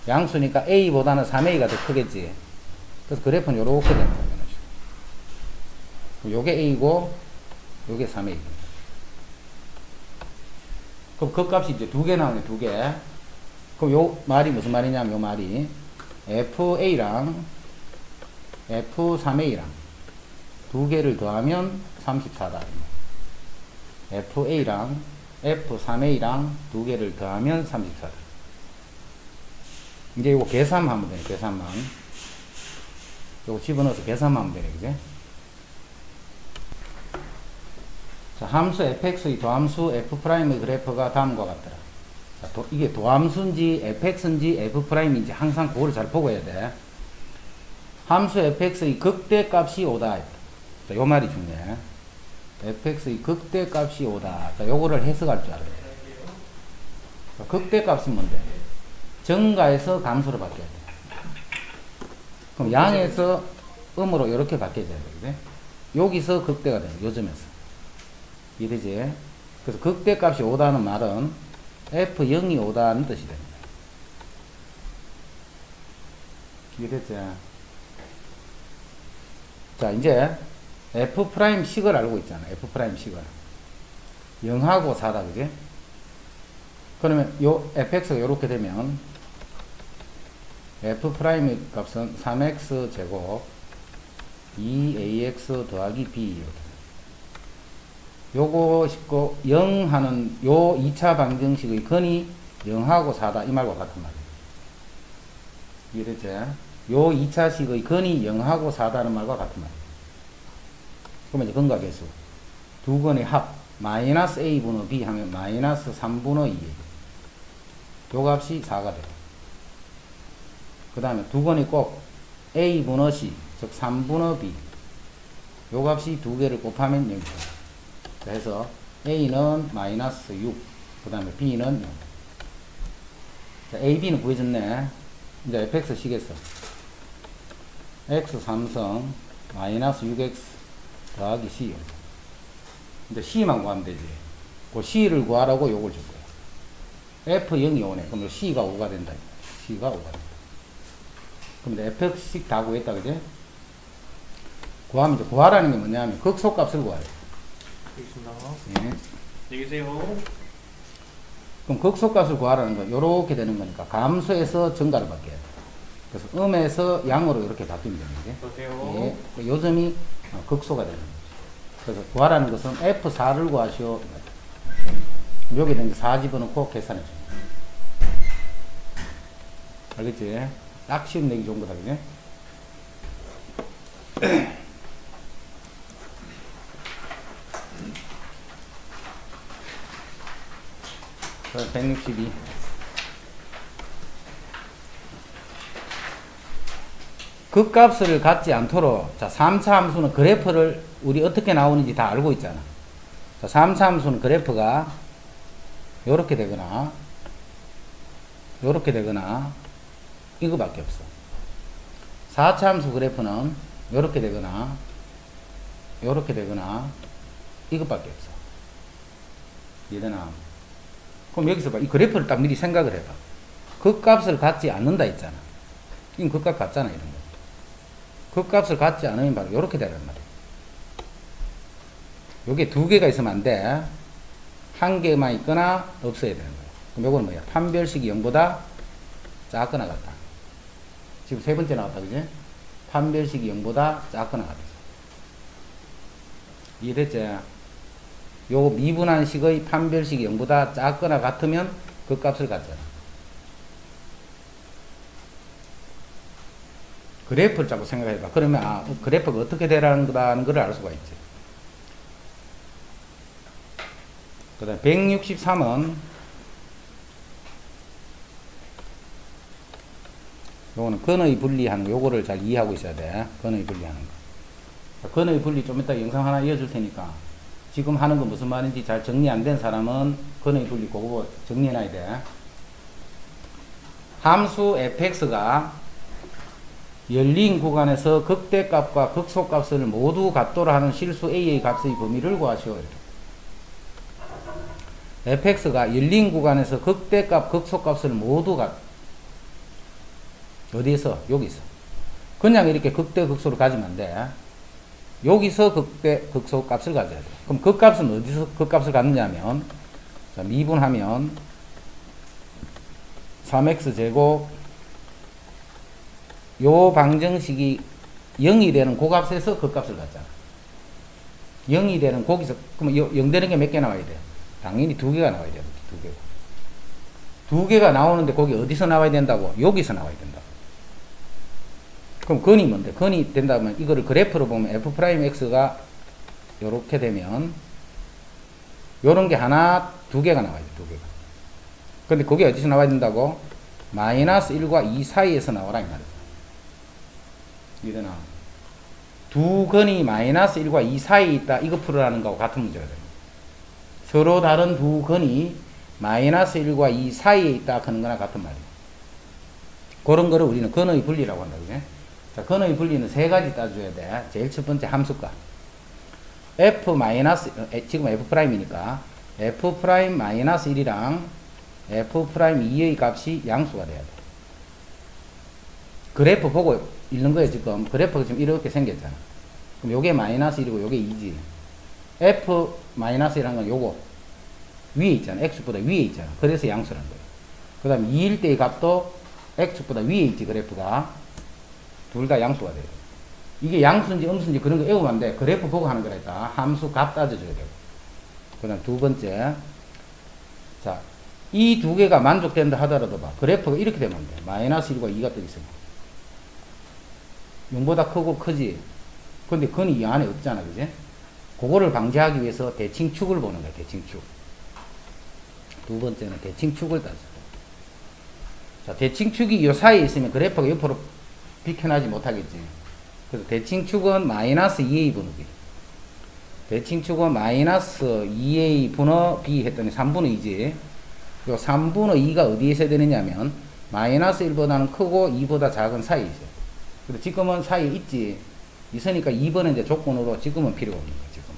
양수니까 a보다는 3a가 더 크겠지. 그래서 그래프는 요렇게 되는 거예요. 요게 a고, 요게 3a. 그럼 극값이 이제 두 개 나오네, 두 개. 그럼 요 말이 무슨 말이냐면, 요 말이 FA랑 F3A랑 두 개를 더하면 34다. FA랑 F3A랑 두 개를 더하면 34다. 이제 이거 계산하면 되네, 계산만. 요거 집어넣어서 계산만 하면 되네, 그지? 자, 함수 fx의 도함수 f'의 그래프가 다음과 같더라. 자, 이게 도함수인지 fx인지 f'인지 항상 그거를 잘 보고 해야 돼. 함수 fx의 극대값이 5다. 자, 요 말이 중요해. fx의 극대값이 5다. 자, 요거를 해석할 줄 알아야 돼. 자, 극대값은 뭔데? 정가에서 감수로 바뀌어야 돼. 그럼 양에서 음으로 이렇게 바뀌어야 돼. 그지? 여기서 극대가 돼. 요즘에서. 이해되지? 그래서 극대값이 5다는 말은 F0이 5다는 뜻이 됩니다. 이해됐지? 자, 이제 F'식을 알고 있잖아. F'식을. 0하고 4다, 그지? 그러면 요 fx가 요렇게 되면 F'의 값은 3x 제곱 2ax 더하기 b. 요거 싣고 0 하는 요 2차 방정식의 근이 0하고 4다 이 말과 같은 말이에요. 이해됐지? 요 2차식의 근이 0하고 4다는 말과 같은 말이에요. 그러면 이제 근각계수 두 근의 합 마이너스 a분의 b 하면 마이너스 3분의 2. 요 값이 4가 돼요. 그 다음에 두 근의 꼭 a분의 c 즉 3분의 b 요 값이 두 개를 곱하면 0이죠. 그래서 A는 마이너스 6, 그 다음에 B는 0. 자, A, B는 구해졌네. 이제 fx 시겠어. x 3성 마이너스 6x 더하기 c. 이제 c만 구하면 되지. 그 c를 구하라고 요걸 줄 거야. f0이 5네. 그럼 c가 5가 된다. c가 5가 된다. 그럼 이제 fx식 다 구했다, 그지? 구하면 이제 구하라는 게 뭐냐면 극소값을 구하래. 예. 안녕히 계세요. 그럼 극소값을 구하라는 건 요렇게 되는 거니까 감수에서 증가를 바뀌어야 돼. 그래서 음에서 양으로 이렇게 바뀌면 되는 거지. 예. 그 요점이 극소가 되는 거죠. 그래서 구하라는 것은 F4를 구하시오. 여기 있는 4 집어넣고 계산해 줘. 알겠지? 딱 쉬운 내기 좋은 거다, 그지? 162. 극값을 갖지 않도록, 자, 3차 함수는 그래프를 우리 어떻게 나오는지 다 알고 있잖아. 자, 3차 함수는 그래프가 요렇게 되거나 요렇게 되거나 이거밖에 없어. 4차 함수 그래프는 요렇게 되거나 요렇게 되거나 이것밖에 없어. 이해되나? 그럼 여기서 봐. 이 그래프를 딱 미리 생각을 해봐. 극값을 갖지 않는다 했잖아. 이건 극값 같잖아, 이런 거. 극값을 갖지 않으면 바로 요렇게 되란 말이야. 요게 두 개가 있으면 안 돼. 한 개만 있거나 없어야 되는 거야. 그럼 요거는 뭐야? 판별식이 0보다 작거나 같다. 지금 세 번째 나왔다, 그지? 판별식이 0보다 작거나 같다. 이해됐지? 요 미분한 식의 판별식이 0보다 작거나 같으면 그 값을 갖잖아. 그래프를 자꾸 생각해봐. 그러면 그래프가 어떻게 되라는 거다는 걸 알 수가 있지. 그 다음 163은 요거는 근의 분리하는 거, 요거를 잘 이해하고 있어야 돼. 근의 분리하는 거. 근의 분리 좀 이따 영상 하나 이어줄 테니까 지금 하는 거 무슨 말인지 잘 정리 안 된 사람은 근의 분리 그거 정리해놔야 돼. 함수 fx가 열린 구간에서 극대값과 극소값을 모두 같도록 하는 실수 a의 값의 범위를 구하시오. fx가 열린 구간에서 극대값, 극소값을 모두 어디에서? 여기서. 그냥 이렇게 극대, 극소를 가지면 안 돼. 여기서 극대, 극소 값을 가져야 돼. 그럼 그 값은 어디서 그 값을 갖느냐면, 자, 미분하면 3x제곱 요 방정식이 0이 되는 그 값에서 그 값을 갖잖아. 0이 되는 거기서, 그러면 0 되는 게 몇 개 나와야 돼? 당연히 2개가 나와야 돼. 2개가. 2개가 나오는데 거기 어디서 나와야 된다고? 여기서 나와야 된다. 그럼 근이 뭔데? 근이 된다면 이거를 그래프로 보면 f'x가 요렇게 되면 요런 게 하나, 2개가 나와야 돼. 2개가. 근데 그게 어디서 나와야 된다고? 마이너스 1과 2 사이에서 나와라 이 말이야. 이래나 두 근이 마이너스 1과 2 사이에 있다. 이거 풀으라는 거하고 같은 문제가 됩니다. 서로 다른 두 근이 마이너스 1과 2 사이에 있다 하는 거나 같은 말이에요. 그런 거를 우리는 근의 분리라고 한다. 그죠? 자, 근의 분리는 세 가지 따져야 돼. 제일 첫 번째 함수가 f 마이너스 지금 f'이니까 f' 마이너스 1이랑 f'2의 값이 양수가 돼야 돼. 그래프 보고 읽는 거예요. 지금 그래프가 지금 이렇게 생겼잖아. 그럼 요게 마이너스 1이고 요게 2지. f 마이너스 1한 건 요거 위에 있잖아. x보다 위에 있잖아. 그래서 양수란 거예요. 그 다음에 2일 때의 값도 x보다 위에 있지. 그래프가 둘 다 양수가 돼요. 이게 양수인지 음수인지 그런 거 외우면 안 돼. 그래프 보고 하는 거라 했다. 함수 값 따져줘야 되고. 그 다음 두 번째, 자, 이 두 개가 만족된다 하더라도 봐. 그래프가 이렇게 되면 안 돼. 마이너스 1과 2가 떠 있어. 0보다 크고 크지. 근데 근이 이 안에 없잖아. 그지? 그거를 방지하기 위해서 대칭축을 보는 거야. 대칭축. 두 번째는 대칭축을 따져. 자, 대칭축이 이 사이에 있으면 그래프가 옆으로 비켜나지 못하겠지. 그래서 대칭축은 마이너스 2a 분의 b. 대칭축은 마이너스 2a 분의 b 했더니 3분의 2지. 요 3분의 2가 어디에 있어야 되느냐면 마이너스 1보다는 크고 2보다 작은 사이에 있어요. 근데 지금은 사이에 있지. 있으니까 2번은 이제 조건으로 지금은 필요가 없는 거야. 지금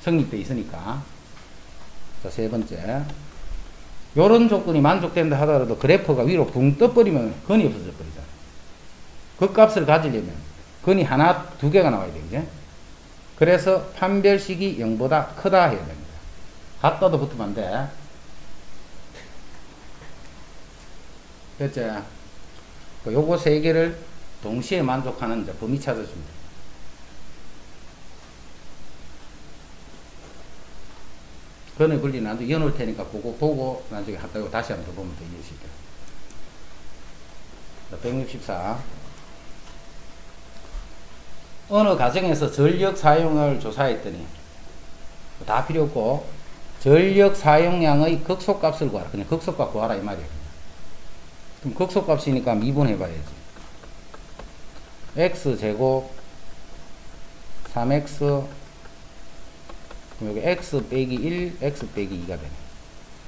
성립돼 있으니까. 자, 세 번째, 요런 조건이 만족된다 하더라도 그래프가 위로 붕 떠버리면 근이 없어져 버리잖아. 그 값을 가지려면 근이 하나, 2개가 나와야 되겠지. 그래서 판별식이 0보다 크다 해야 됩니다. 같다도 붙으면 안 돼. 됐지? 요거 세 개를 동시에 만족하는 이제 범위 찾아줍니다. 근의 분리는 나중에 이어놓을 테니까 그거 보고 나중에 하다가 다시 한번 더 보면 더 이해하실 거예요. 164. 어느 가정에서 전력 사용을 조사했더니 다 필요 없고 전력 사용량의 극소값을 구하라. 그냥 극소값 구하라 이 말이에요. 그럼 극소값이니까 미분해봐야지. x제곱 3x 그럼 여기 x 빼기 1 x 빼기 2가 되네.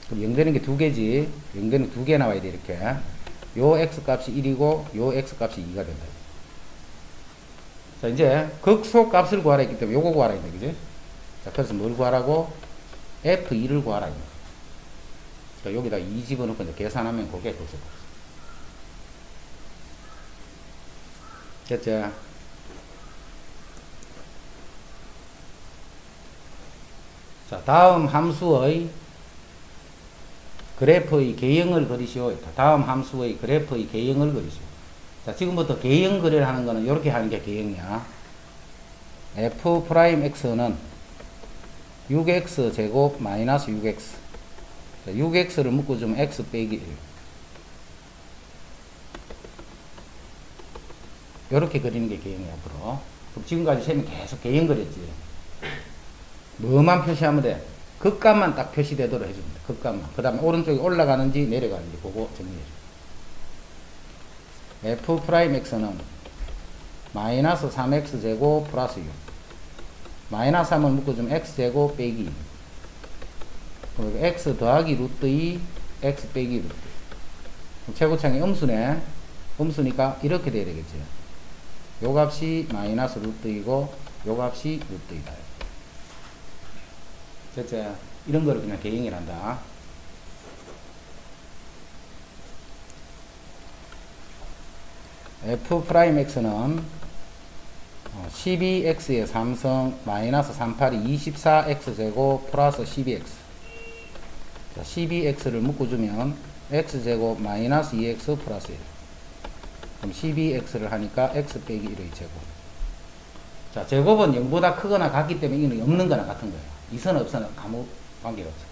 그럼 0 되는 게 2개지. 0 되는 2개 나와야 돼. 이렇게 요 x 값이 1이고 요 x 값이 2가 된다. 자, 이제 극소값을 구하라 했기 때문에 요거 구하라 했네. 그지? 자, 그래서 뭘 구하라고? f2를 구하라 했네. 자, 여기다 2 집어넣고 이제 계산하면 그게 극소값. 됐죠? 자, 다음 함수의 그래프의 개형을 그리시오. 다음 함수의 그래프의 개형을 그리시오. 자, 지금부터 개형 그리를 하는 거는 이렇게 하는 게 개형이야. f'x는 6x 제곱 마이너스 6x. 자, 6x를 묶어주면 x 빼기 1. 요렇게 그리는 게 개형이야, 앞으로. 그럼 지금까지 셈이 계속 개형 그렸지. 뭐만 표시하면 돼? 극값만 딱 표시되도록 해주면 돼. 극값만. 그 다음에 오른쪽에 올라가는지 내려가는지 그거 정리해줘. f'x는 마이너스 3x제곱 플러스 6. 마이너스 3을 묶어주면 x제곱 빼기 2. 그리고 x 더하기 루트 2, x 빼기 루트 2. 최고창이 음수네. 음수니까 이렇게 돼야 되겠지. 요 값이 마이너스 루트 2고 요 값이 루트 2다. 됐지? 이런 거를 그냥 개형이란다. f'x는 12x의 3성 마이너스 38이 24x제곱 플러스 12x. 자, 12x를 묶어주면 x제곱 마이너스 2x 플러스 1. 그럼 12x를 하니까 x 빼기 1의 제곱. 자, 제곱은 0보다 크거나 같기 때문에 이는 없는 거나 같은 거예요. 있으나 없으나 아무 관계가 없어.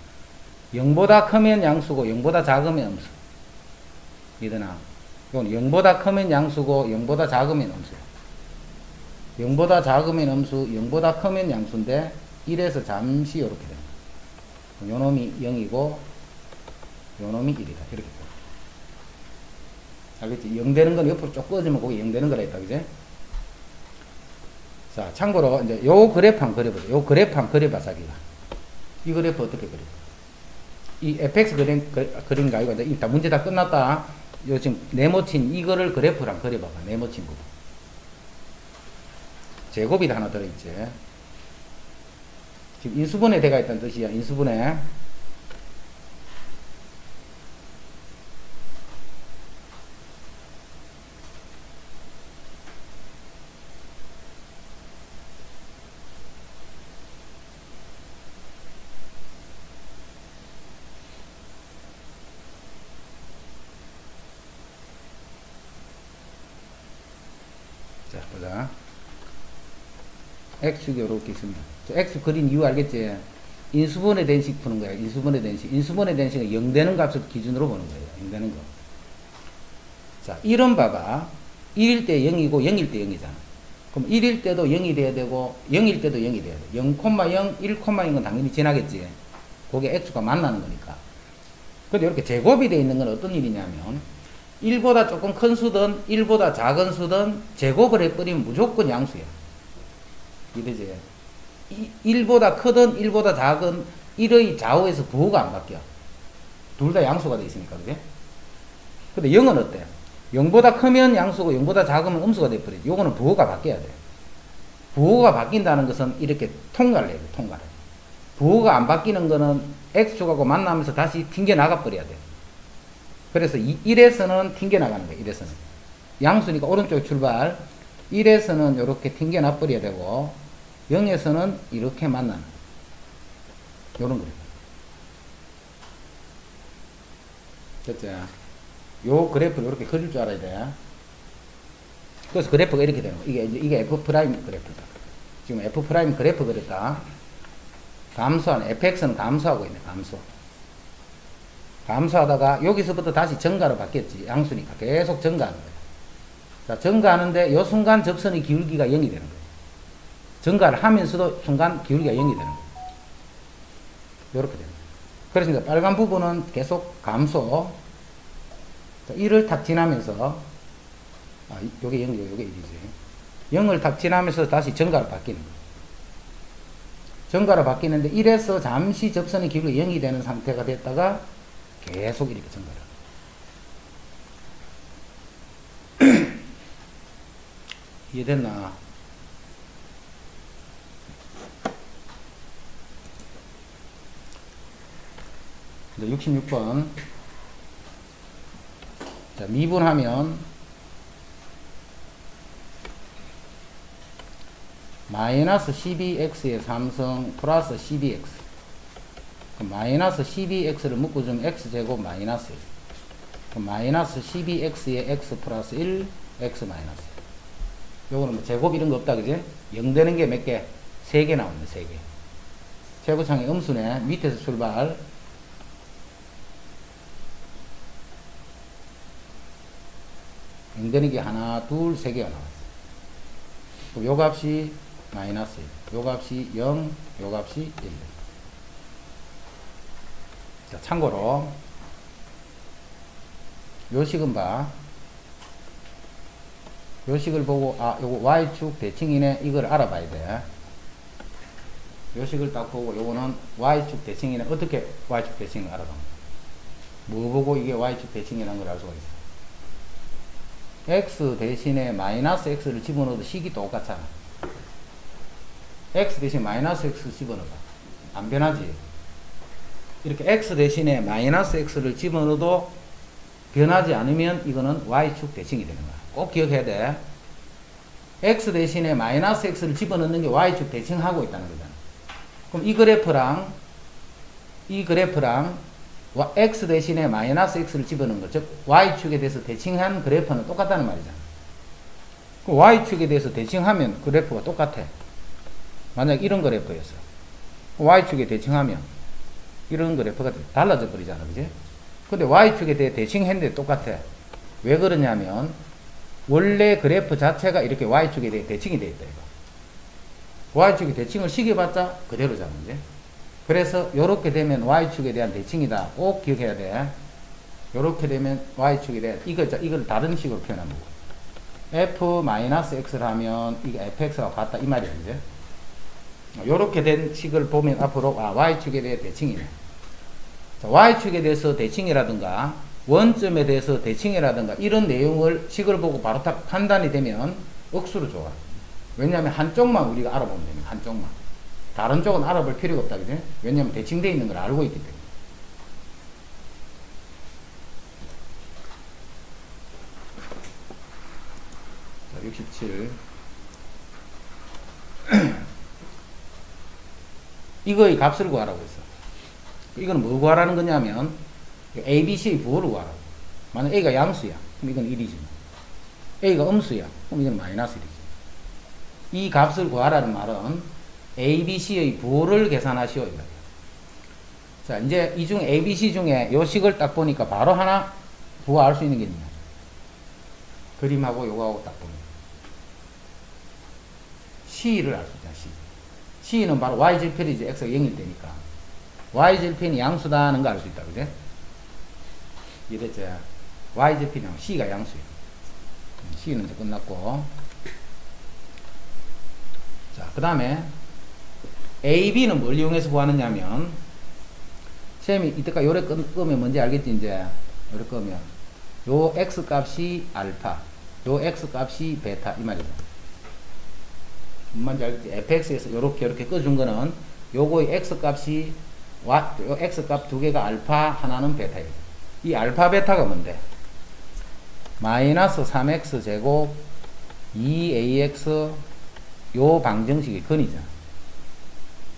0보다 크면 양수고 0보다 작으면 음수. 이해되나? 이건 0보다 크면 양수고 0보다 작으면 음수야. 0보다 작으면 음수, 0보다 크면 양수인데 1에서 잠시 이렇게 됩니다. 요 놈이 0이고 요 놈이 1이다. 이렇게 돼. 알겠지? 0 되는 건 옆으로 쭉 꺼지면 거기 0 되는 거라 했다. 그지? 자, 참고로 이제 요 그래프 한번 그려보자. 요 그래프 한번 그려봐, 자기가. 이 그래프 어떻게 그려? 이 fx 그린 거 아니고 이제 다 문제 다 끝났다. 요 지금 네모친 이거를 그래프랑 그려봐봐. 네모친 부분. 제곱이 다 하나 들어있지. 지금 인수분해 돼가 있다는 뜻이야. 인수분해. 자, 보자. x축이 이렇게 있습니다. x 그린 이유 알겠지? 인수분해 den식 푸는 거야. 인수분해 den식. 인수분해 den식은 0 되는 값을 기준으로 보는 거예요. 0 되는 거. 자, 1은 봐봐. 1일 때 0이고 0일 때 0이잖아. 그럼 1일 때도 0이 돼야 되고 0일 때도 0이 돼야 돼. 0,0, 1,0은 당연히 지나겠지. 그게 x가 만나는 거니까. 근데 이렇게 제곱이 되어 있는 건 어떤 일이냐면 1보다 조금 큰 수든 1보다 작은 수든 제곱을 해버리면 무조건 양수야. 이러지. 1보다 크든 1보다 작은 1의 좌우에서 부호가 안 바뀌어. 둘 다 양수가 돼 있으니까. 그게. 근데 0은 어때? 0보다 크면 양수고 0보다 작으면 음수가 돼버리지. 요거는 부호가 바뀌어야 돼. 부호가 바뀐다는 것은 이렇게 통과를 해야 돼. 통과를. 부호가 안 바뀌는 거는 x축하고 만나면서 다시 튕겨 나가 버려야 돼. 그래서 1에서는 튕겨 나가는 거야. 1에서는. 양수니까 오른쪽 출발. 1에서는 이렇게 튕겨 나 버려야 되고 0에서는 이렇게 만나는 요런 거예요. 됐죠? 요 그래프를 이렇게 그릴 줄 알아야 돼. 그래서 그래프가 이렇게 되는 거야. 이게 F 프라임 그래프다. 지금 F 프라임 그래프 그렸다. 감소하는, fx는 감소하고 있네. 감소. 감소하다가 여기서부터 다시 증가로 바뀌었지. 양수니까 계속 증가하는 거야. 자, 증가하는데 요 순간 접선의 기울기가 0이 되는 거예요. 증가를 하면서도 순간 기울기가 0이 되는 거예요. 요렇게 됩니다. 그래서 이제 빨간 부분은 계속 감소. 자, 1을 탁 지나면서, 요게 0이고, 요게 1이지. 0을 탁 지나면서 다시 증가로 바뀌는 거예요. 증가로 바뀌는데 1에서 잠시 접선의 기울기가 0이 되는 상태가 됐다가 계속 이렇게 증가를. 이해됐나? 네, 66번. 자, 미분하면 마이너스 12x의 3성 플러스 12x. 그럼 마이너스 12x를 묶어주면 x제곱 마이너스 1. 그럼 마이너스 12x의 x 플러스 1, x 마이너스 1. 요거는 뭐 제곱 이런 거 없다, 그지? 0 되는 게 몇 개? 3개 나오네, 3개. 최고창의 음수네. 밑에서 출발. 0 되는 게 하나, 둘, 3개가 나왔어. 그럼 요 값이 마이너스 1, 요 값이 0, 요 값이 1. 자, 참고로 요 식은 봐. 요 식을 보고 아 요거 y축 대칭이네 이걸 알아봐야 돼. 요 식을 딱 보고 요거는 y축 대칭이네. 어떻게 y축 대칭을 알아봐? 뭐 보고 이게 y축 대칭이라는 걸 알 수가 있어? x 대신에 마이너스 x를 집어넣어도 식이 똑같잖아. x 대신 마이너스 x 집어넣어봐. 안 변하지? 이렇게 x 대신에 마이너스 x를 집어넣어도 변하지 않으면 이거는 y축 대칭이 되는 거야. 꼭 기억해야 돼. x 대신에 마이너스 x를 집어넣는 게 y축 대칭하고 있다는 거잖아. 그럼 이 그래프랑 x 대신에 마이너스 x를 집어넣는 거, 즉 y축에 대해서 대칭한 그래프는 똑같다는 말이잖아. 그럼 y축에 대해서 대칭하면 그래프가 똑같아. 만약 이런 그래프였어. y축에 대칭하면 이런 그래프가 달라져 버리잖아. 그지? 근데 y축에 대해 대칭했는데 똑같아. 왜 그러냐면 원래 그래프 자체가 이렇게 y축에 대해 대칭이 되어 있다. 이거. y축에 대칭을 시켜봤자 그대로잖아. 이제. 그래서 요렇게 되면 y축에 대한 대칭이다. 꼭 기억해야 돼. 요렇게 되면 y축에 대한 이걸 다른 식으로 표현한 거고. f-x를 하면 이게 fx와 같다 이 말이야. 이제. 요렇게 된 식을 보면 앞으로 y축에 대해 대칭이네. 자, y축에 대해서 대칭이라든가 원점에 대해서 대칭이라든가 이런 내용을 식을 보고 바로 딱 판단이 되면 억수로 좋아. 왜냐하면 한쪽만 우리가 알아보면 됩니다. 한쪽만. 다른 쪽은 알아볼 필요가 없다. 그지? 왜냐하면 대칭되어 있는 걸 알고 있기 때문에. 자, 67. 이거의 값을 구하라고 했어. 이거는 뭐 구하라는 거냐면 A, B, C의 부호를 구하라고. 만약 A가 양수야. 그럼 이건 1이지. A가 음수야. 그럼 이건 마이너스 1이지. 이 값을 구하라는 말은 A, B, C의 부호를 계산하시오. 이거예요. 자, 이제 이 중 A, B, C 중에 요 식을 딱 보니까 바로 하나 부호 알 수 있는 게 있냐. 그림하고 요거하고 딱 보면. C를 알 수 있잖아. C. C는 바로 Y절편이지. X가 0일 때니까. Y절편이 양수다는 거 알 수 있다. 그제? 이랬지. Y절편이 C가 양수야. C는 이제 끝났고. 자, 그 다음에 A, B는 뭘 이용해서 구하느냐면 쌤이 이때까지 요래 끄면 뭔지 알겠지? 이제 요래 끄면 요 X 값이 알파, 요 X 값이 베타 이 말이죠. 뭔지 알겠지? fx에서 요렇게 꺼준 거는 요거의 X 값이 요 X 값 두 개가 알파, 하나는 베타예요. 이 알파 베타가 뭔데? 마이너스 3x 제곱 2ax 요 방정식의 근이잖아.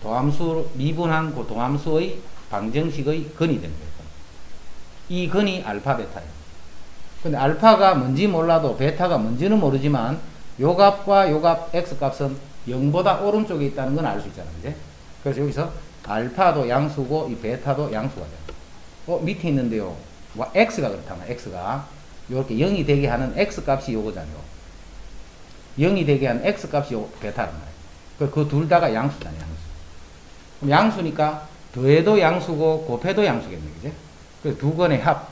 도함수 미분한 그 도함수의 방정식의 근이 되는 거예요. 이 근이 알파 베타예요. 근데 알파가 뭔지 몰라도 베타가 뭔지는 모르지만 요 값과 요 값 x 값은 0보다 오른쪽에 있다는 건 알 수 있잖아요. 그제? 그래서 여기서 알파도 양수고 이 베타도 양수가 돼요. 밑에 있는데요. x가 그렇다면 x가 이렇게 0이 되게 하는 x 값이 요거잖아요. 0이 되게 하는 x 값이 요 베타란 말이에요. 그 둘 다가 양수잖아요. 양수. 그럼 양수니까 더해도 양수고 곱해도 양수겠네. 그제? 그래서 두 건의 합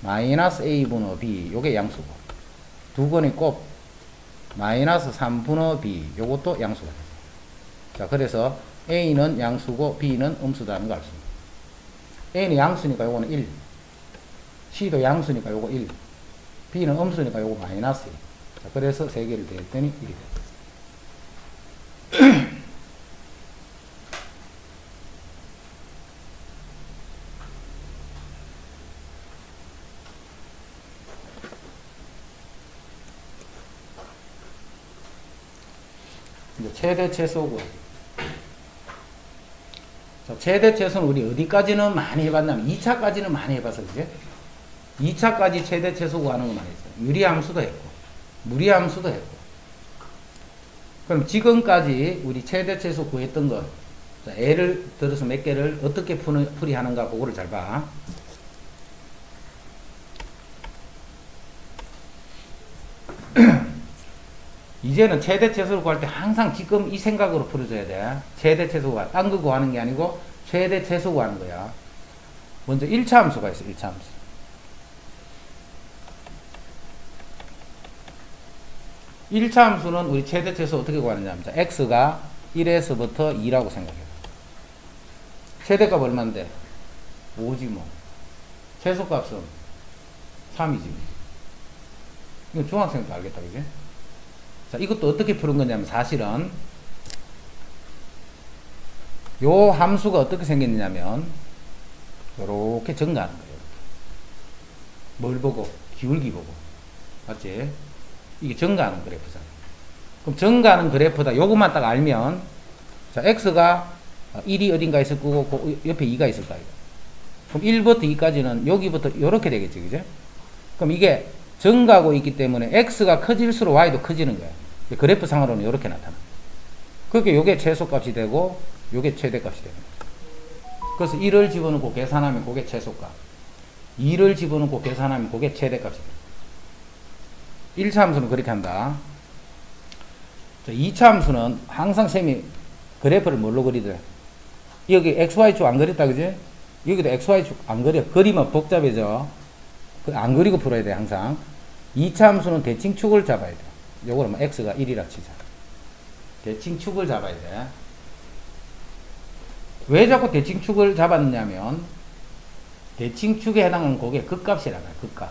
마이너스 a분의 b 요게 양수고 두 건의 곱 마이너스 3분의 b 요것도 양수가 돼요. 자, 그래서 a는 양수고 b는 음수다는 걸 알 수 있습니다. a는 양수니까 요거는 1, c도 양수니까 요거 1, b는 음수니까 요거 마이너스 1. 자, 그래서 세 개를 더했더니 1이 돼요. 이제 최대 최소고. 자, 최대 최소는 우리 어디까지는 많이 해봤냐면 2차까지는 많이 해봤어. 그제? 2차까지 최대 최소 구하는 거 많이 했어요. 유리함수도 했고 무리함수도 했고. 그럼 지금까지 우리 최대 최소 구했던 거, 자, 예를 들어서 몇 개를 어떻게 풀이하는가 그거를 잘 봐. 이제는 최대 최소를 구할 때 항상 지금 이 생각으로 풀어줘야 돼. 최대 최소 구할. 딴 거 구하는 게 아니고 최대 최소 구하는 거야. 먼저 1차 함수가 있어. 1차 함수. 1차 함수는 우리 최대 최소 어떻게 구하느냐 하면 x가 1에서부터 2라고 생각해요. 최대값 얼마인데? 5지 뭐. 최소값은 3이지. 이건 중학생도 알겠다, 그지? 자, 이것도 어떻게 푸는 거냐면 사실은 요 함수가 어떻게 생겼냐면 요렇게 증가하는 거예요. 뭘 보고? 기울기 보고. 맞지? 이게 증가하는 그래프잖아. 그럼 증가하는 그래프다. 요것만 딱 알면 자, x가 1이 어딘가 있을 거고 그 옆에 2가 있을 거야. 그럼 1부터 2까지는 여기부터 요렇게 되겠지, 그죠? 그럼 이게 증가하고 있기 때문에 x가 커질수록 y도 커지는 거야. 그래프 상으로는 이렇게 나타나. 그렇게 요게 최소값이 되고 요게 최대값이 되는 거야. 그래서 1을 집어넣고 계산하면 그게 최소값, 2를 집어넣고 계산하면 그게 최대값이 돼. 1차 함수는 그렇게 한다. 2차 함수는 항상 셈이 그래프를 뭘로 그리더라? 여기 xy축 안 그렸다, 그지? 여기도 xy축 안 그려. 그리면 복잡해져. 안 그리고 풀어야 돼, 항상. 2차 함수는 대칭축을 잡아야 돼. 요거는 뭐 x가 1이라 치자. 대칭축을 잡아야 돼. 왜 자꾸 대칭축을 잡았냐면 대칭축에 해당하는 그게 극값이라고 해. 극값.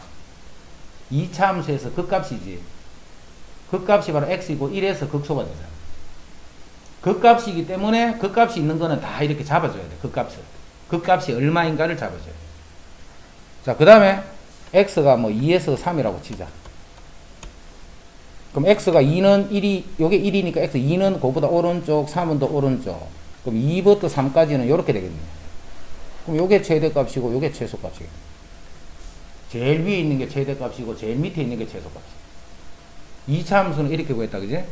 2차 함수에서 극값이지. 극값이 바로 x이고 1에서 극소가 되잖아. 극값이기 때문에 극값이 있는 거는 다 이렇게 잡아줘야 돼. 극값을. 극값이 얼마인가를 잡아줘야 돼. 자, 그 다음에 x가 뭐 2에서 3이라고 치자. 그럼 x가 2는 1이, 요게 1이니까 x 2는 그거보다 오른쪽, 3은 더 오른쪽. 그럼 2부터 3까지는 이렇게 되겠네. 그럼 요게 최대값이고 요게 최소값이겠네. 제일 위에 있는 게 최대값이고 제일 밑에 있는 게 최소값이고. 2차 함수는 이렇게 구했다, 그지?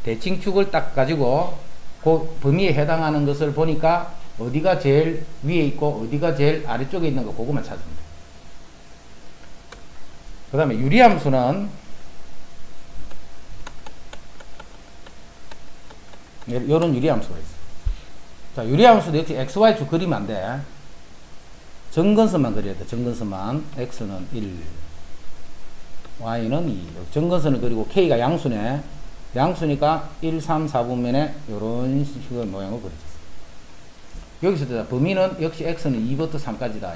대칭축을 딱 가지고 그 범위에 해당하는 것을 보니까 어디가 제일 위에 있고 어디가 제일 아래쪽에 있는 거 그것만 찾으면 돼. 그 다음에 유리함수는 이런 유리함수가 있어. 자, 유리함수도 역시 xy축 그리면 안 돼. 정근선만 그려야 돼. 정근선만. x는 1, y는 2. 정근선을 그리고 k가 양수네. 양수니까 1, 3, 4분면에 이런 식의 모양을 그려줬어. 여기서 범위는 역시 x는 2부터 3까지다.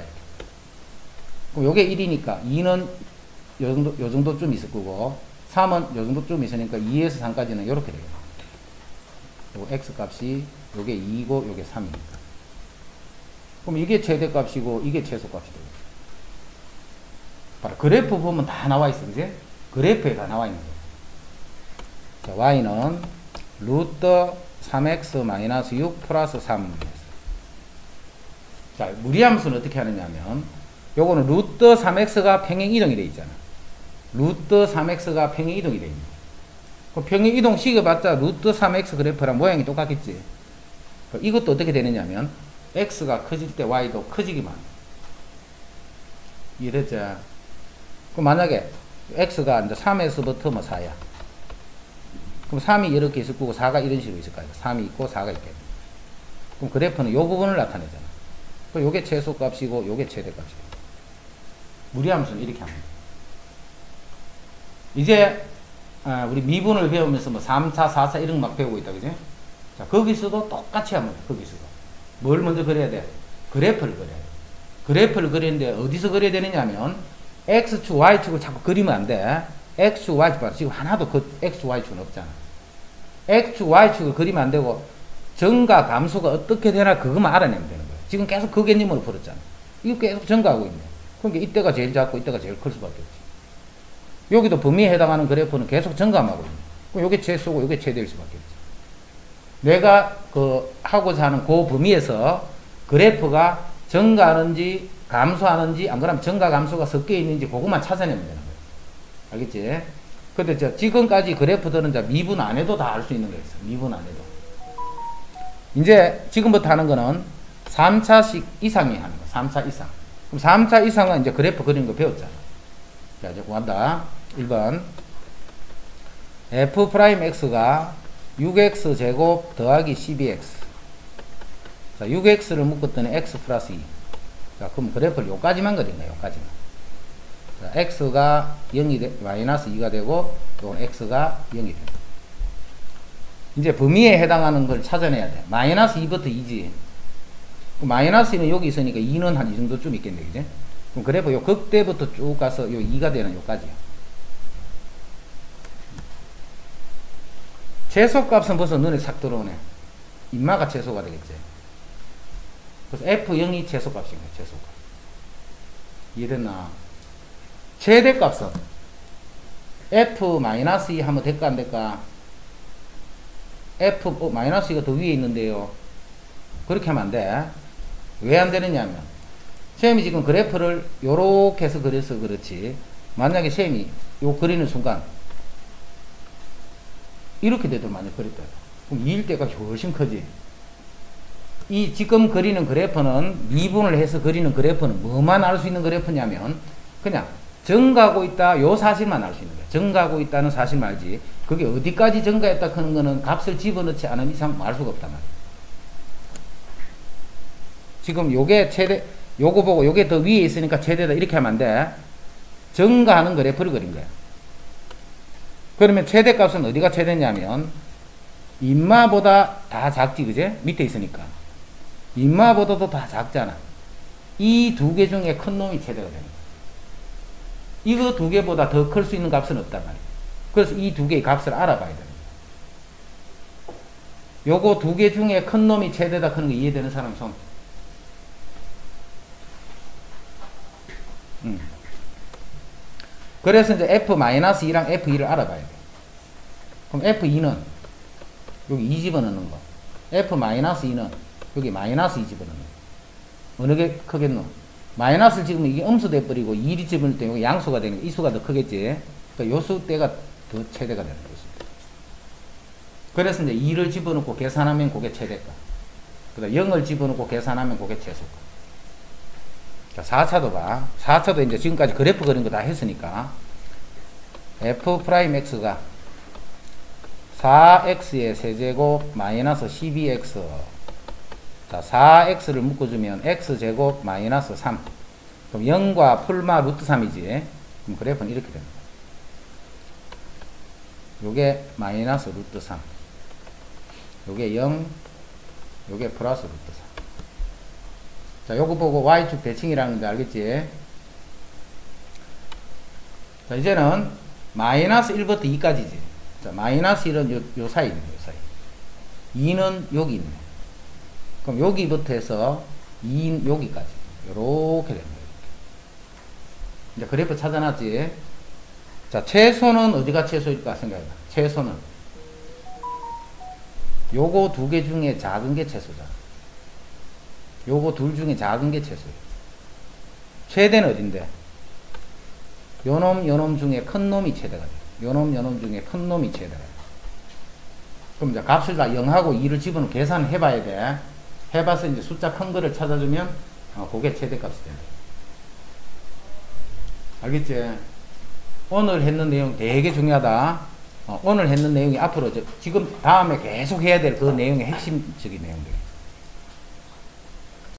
그럼 요게 1이니까 2는 요 정도쯤 있을 거고 3은 요 정도쯤 있으니까 2에서 3까지는 이렇게 되겠네. 요 x 값이 요게 2고 요게 3이니까. 그럼 이게 최대값이고 이게 최소값이 되겠네. 바로 그래프 보면 다 나와 있어, 그지? 그래프에 다 나와 있는 거야. 자, y는 루트 3x-6 플러스 3. 자, 무리함수는 어떻게 하느냐면 요거는 루트 3x가 평행 이동이 되어 있잖아. 루트 3x가 평행 이동이 되어 있는. 그럼 평행 이동 식여봤자 루트 3x 그래프랑 모양이 똑같겠지. 이것도 어떻게 되느냐면 x가 커질 때 y도 커지기만. 이해됐지? 그럼 만약에 x가 이제 3에서부터 뭐 4야. 그럼 3이 이렇게 있을 거고 4가 이런 식으로 있을 거야. 3이 있고 4가 있겠네. 그럼 그래프는 요 부분을 나타내잖아. 그럼 요게 최소값이고 요게 최대값이고. 무리함수는 이렇게 합니다. 이제 우리 미분을 배우면서 뭐 3차, 4차 이런 거 막 배우고 있다, 그지? 자, 거기서도 똑같이 하면 돼. 거기서도 뭘 먼저 그려야 돼? 그래프를 그려야 돼. 그래프를 그리는데 어디서 그려야 되느냐 하면 x축, y축을 자꾸 그리면 안 돼. x축, y축 봐라. 지금 하나도 그 x축, y축은 없잖아. x축, y축을 그리면 안 되고 증가, 감소가 어떻게 되나 그것만 알아내면 되는 거야. 지금 계속 그 개념으로 풀었잖아. 이거 계속 증가하고 있네. 그러니까 이때가 제일 작고 이때가 제일 클 수밖에 없지. 여기도 범위에 해당하는 그래프는 계속 증가하고 있네. 그럼 요게 최소고 요게 최대일 수밖에 없지. 내가 하고자 하는 그 범위에서 그래프가 증가하는지 감소하는지 안 그러면 증가 감소가 섞여 있는지 그것만 찾아내면 되는 거예요. 알겠지? 근데 지금까지 그래프들은 미분 안 해도 다 알 수 있는 거 있어. 미분 안 해도. 이제 지금부터 하는 거는 3차식 이상이 하는 거. 3차 이상. 그럼 3차 이상은 이제 그래프 그리는 거 배웠잖아. 자, 이제 구한다. 1번. f'x가 6x 제곱 더하기 12x. 자, 6x를 묶었더니 x 플러스 2. 자, 그럼 그래프를 요까지만 그린 거예요. 요까지만. 자, x가 0이 마이너스 2가 되고, 요건 x가 0이 됩니다. 이제 범위에 해당하는 걸 찾아내야 돼. 마이너스 2부터 2지. 마이너스 2는 여기 있으니까 2는 한 이 정도쯤 있겠네, 그지? 그럼 그래프 요 극대부터 쭉 가서 요 2가 되는 요까지요. 최소값은 벌써 눈에 싹 들어오네. 인마가 최소가 되겠지. 그래서 F0이 최소값인 거야, 최소값. 이해됐나? 최대값은 F-2 하면 될까, 안 될까? F-2가 더 위에 있는데요. 그렇게 하면 안 돼. 왜 안 되느냐면, 쌤이 지금 그래프를 요렇게 해서 그려서 그렇지. 만약에 쌤이 요 그리는 순간, 이렇게 되도록 만약 그렸다. 그럼 이일 때가 훨씬 크지. 이 지금 그리는 그래프는 미분을 해서 그리는 그래프는 뭐만 알 수 있는 그래프냐면 그냥 증가하고 있다 요 사실만 알 수 있는 거야. 증가하고 있다는 사실 말지 그게 어디까지 증가했다 하는 거는 값을 집어넣지 않은 이상 알 수가 없단 말이야. 지금 요게 최대 요거 보고 요게 더 위에 있으니까 최대다 이렇게 하면 안 돼. 증가하는 그래프를 그린 거야. 그러면 최대값은 어디가 최대냐면 인마보다 다 작지, 그제? 밑에 있으니까 인마보다도 다 작잖아. 이 두 개 중에 큰 놈이 최대가 됩니다. 이거 두 개보다 더 클 수 있는 값은 없단 말이에요. 그래서 이 두 개의 값을 알아봐야 됩니다. 요거 두 개 중에 큰 놈이 최대다 하는 거 이해되는 사람 손. 그래서 이제 F-2랑 F2를 알아봐야 돼. 그럼 F2는 여기 2 집어넣는 거. F-2는 여기 마이너스 2 집어넣는 거. 어느 게 크겠노? 마이너스를 집으면 이게 음수 돼버리고 2를 집을 때 여기 양수가 되니까 이 수가 더 크겠지. 그러니까 요 수 때가 더 최대가 되는 것입니다. 그래서 이제 2를 집어넣고 계산하면 그게 최대값. 그 다음 0을 집어넣고 계산하면 그게 최소값. 자, 4차도 봐. 4차도 이제 지금까지 그래프 그린 거 다 했으니까 F'X가 4X의 세제곱 마이너스 12X. 자, 4X를 묶어주면 X제곱 마이너스 3. 그럼 0과 풀마 루트 3이지. 그럼 그래프는 이렇게 됩니다. 요게 마이너스 루트 3. 요게 0. 요게 플러스 루트 3. 자, 요거 보고 Y축 대칭이라는 거 알겠지? 자, 이제는 마이너스 1부터 2까지지. 자, 마이너스 1은 요 사이 있네, 요 사이. 2는 여기 있네. 그럼 여기부터 해서 2 여기까지. 요렇게 됩니다. 이제 그래프 찾아놨지? 자, 최소는 어디가 최소일까 생각해봐. 최소는. 요거 두 개 중에 작은 게 최소잖아. 요거 둘 중에 작은 게 최소예요. 최대는 어딘데? 요놈 중에 큰 놈이 최대가 돼요. 요놈 중에 큰 놈이 최대가 돼요. 그럼 이제 값을 다 0하고 2를 집어넣어 계산해 봐야 돼. 해봐서 이제 숫자 큰 거를 찾아주면 그게 최대값이 된다. 알겠지? 오늘 했는 내용 되게 중요하다. 오늘 했는 내용이 앞으로 지금 다음에 계속 해야 될 그 내용의 핵심적인 내용들.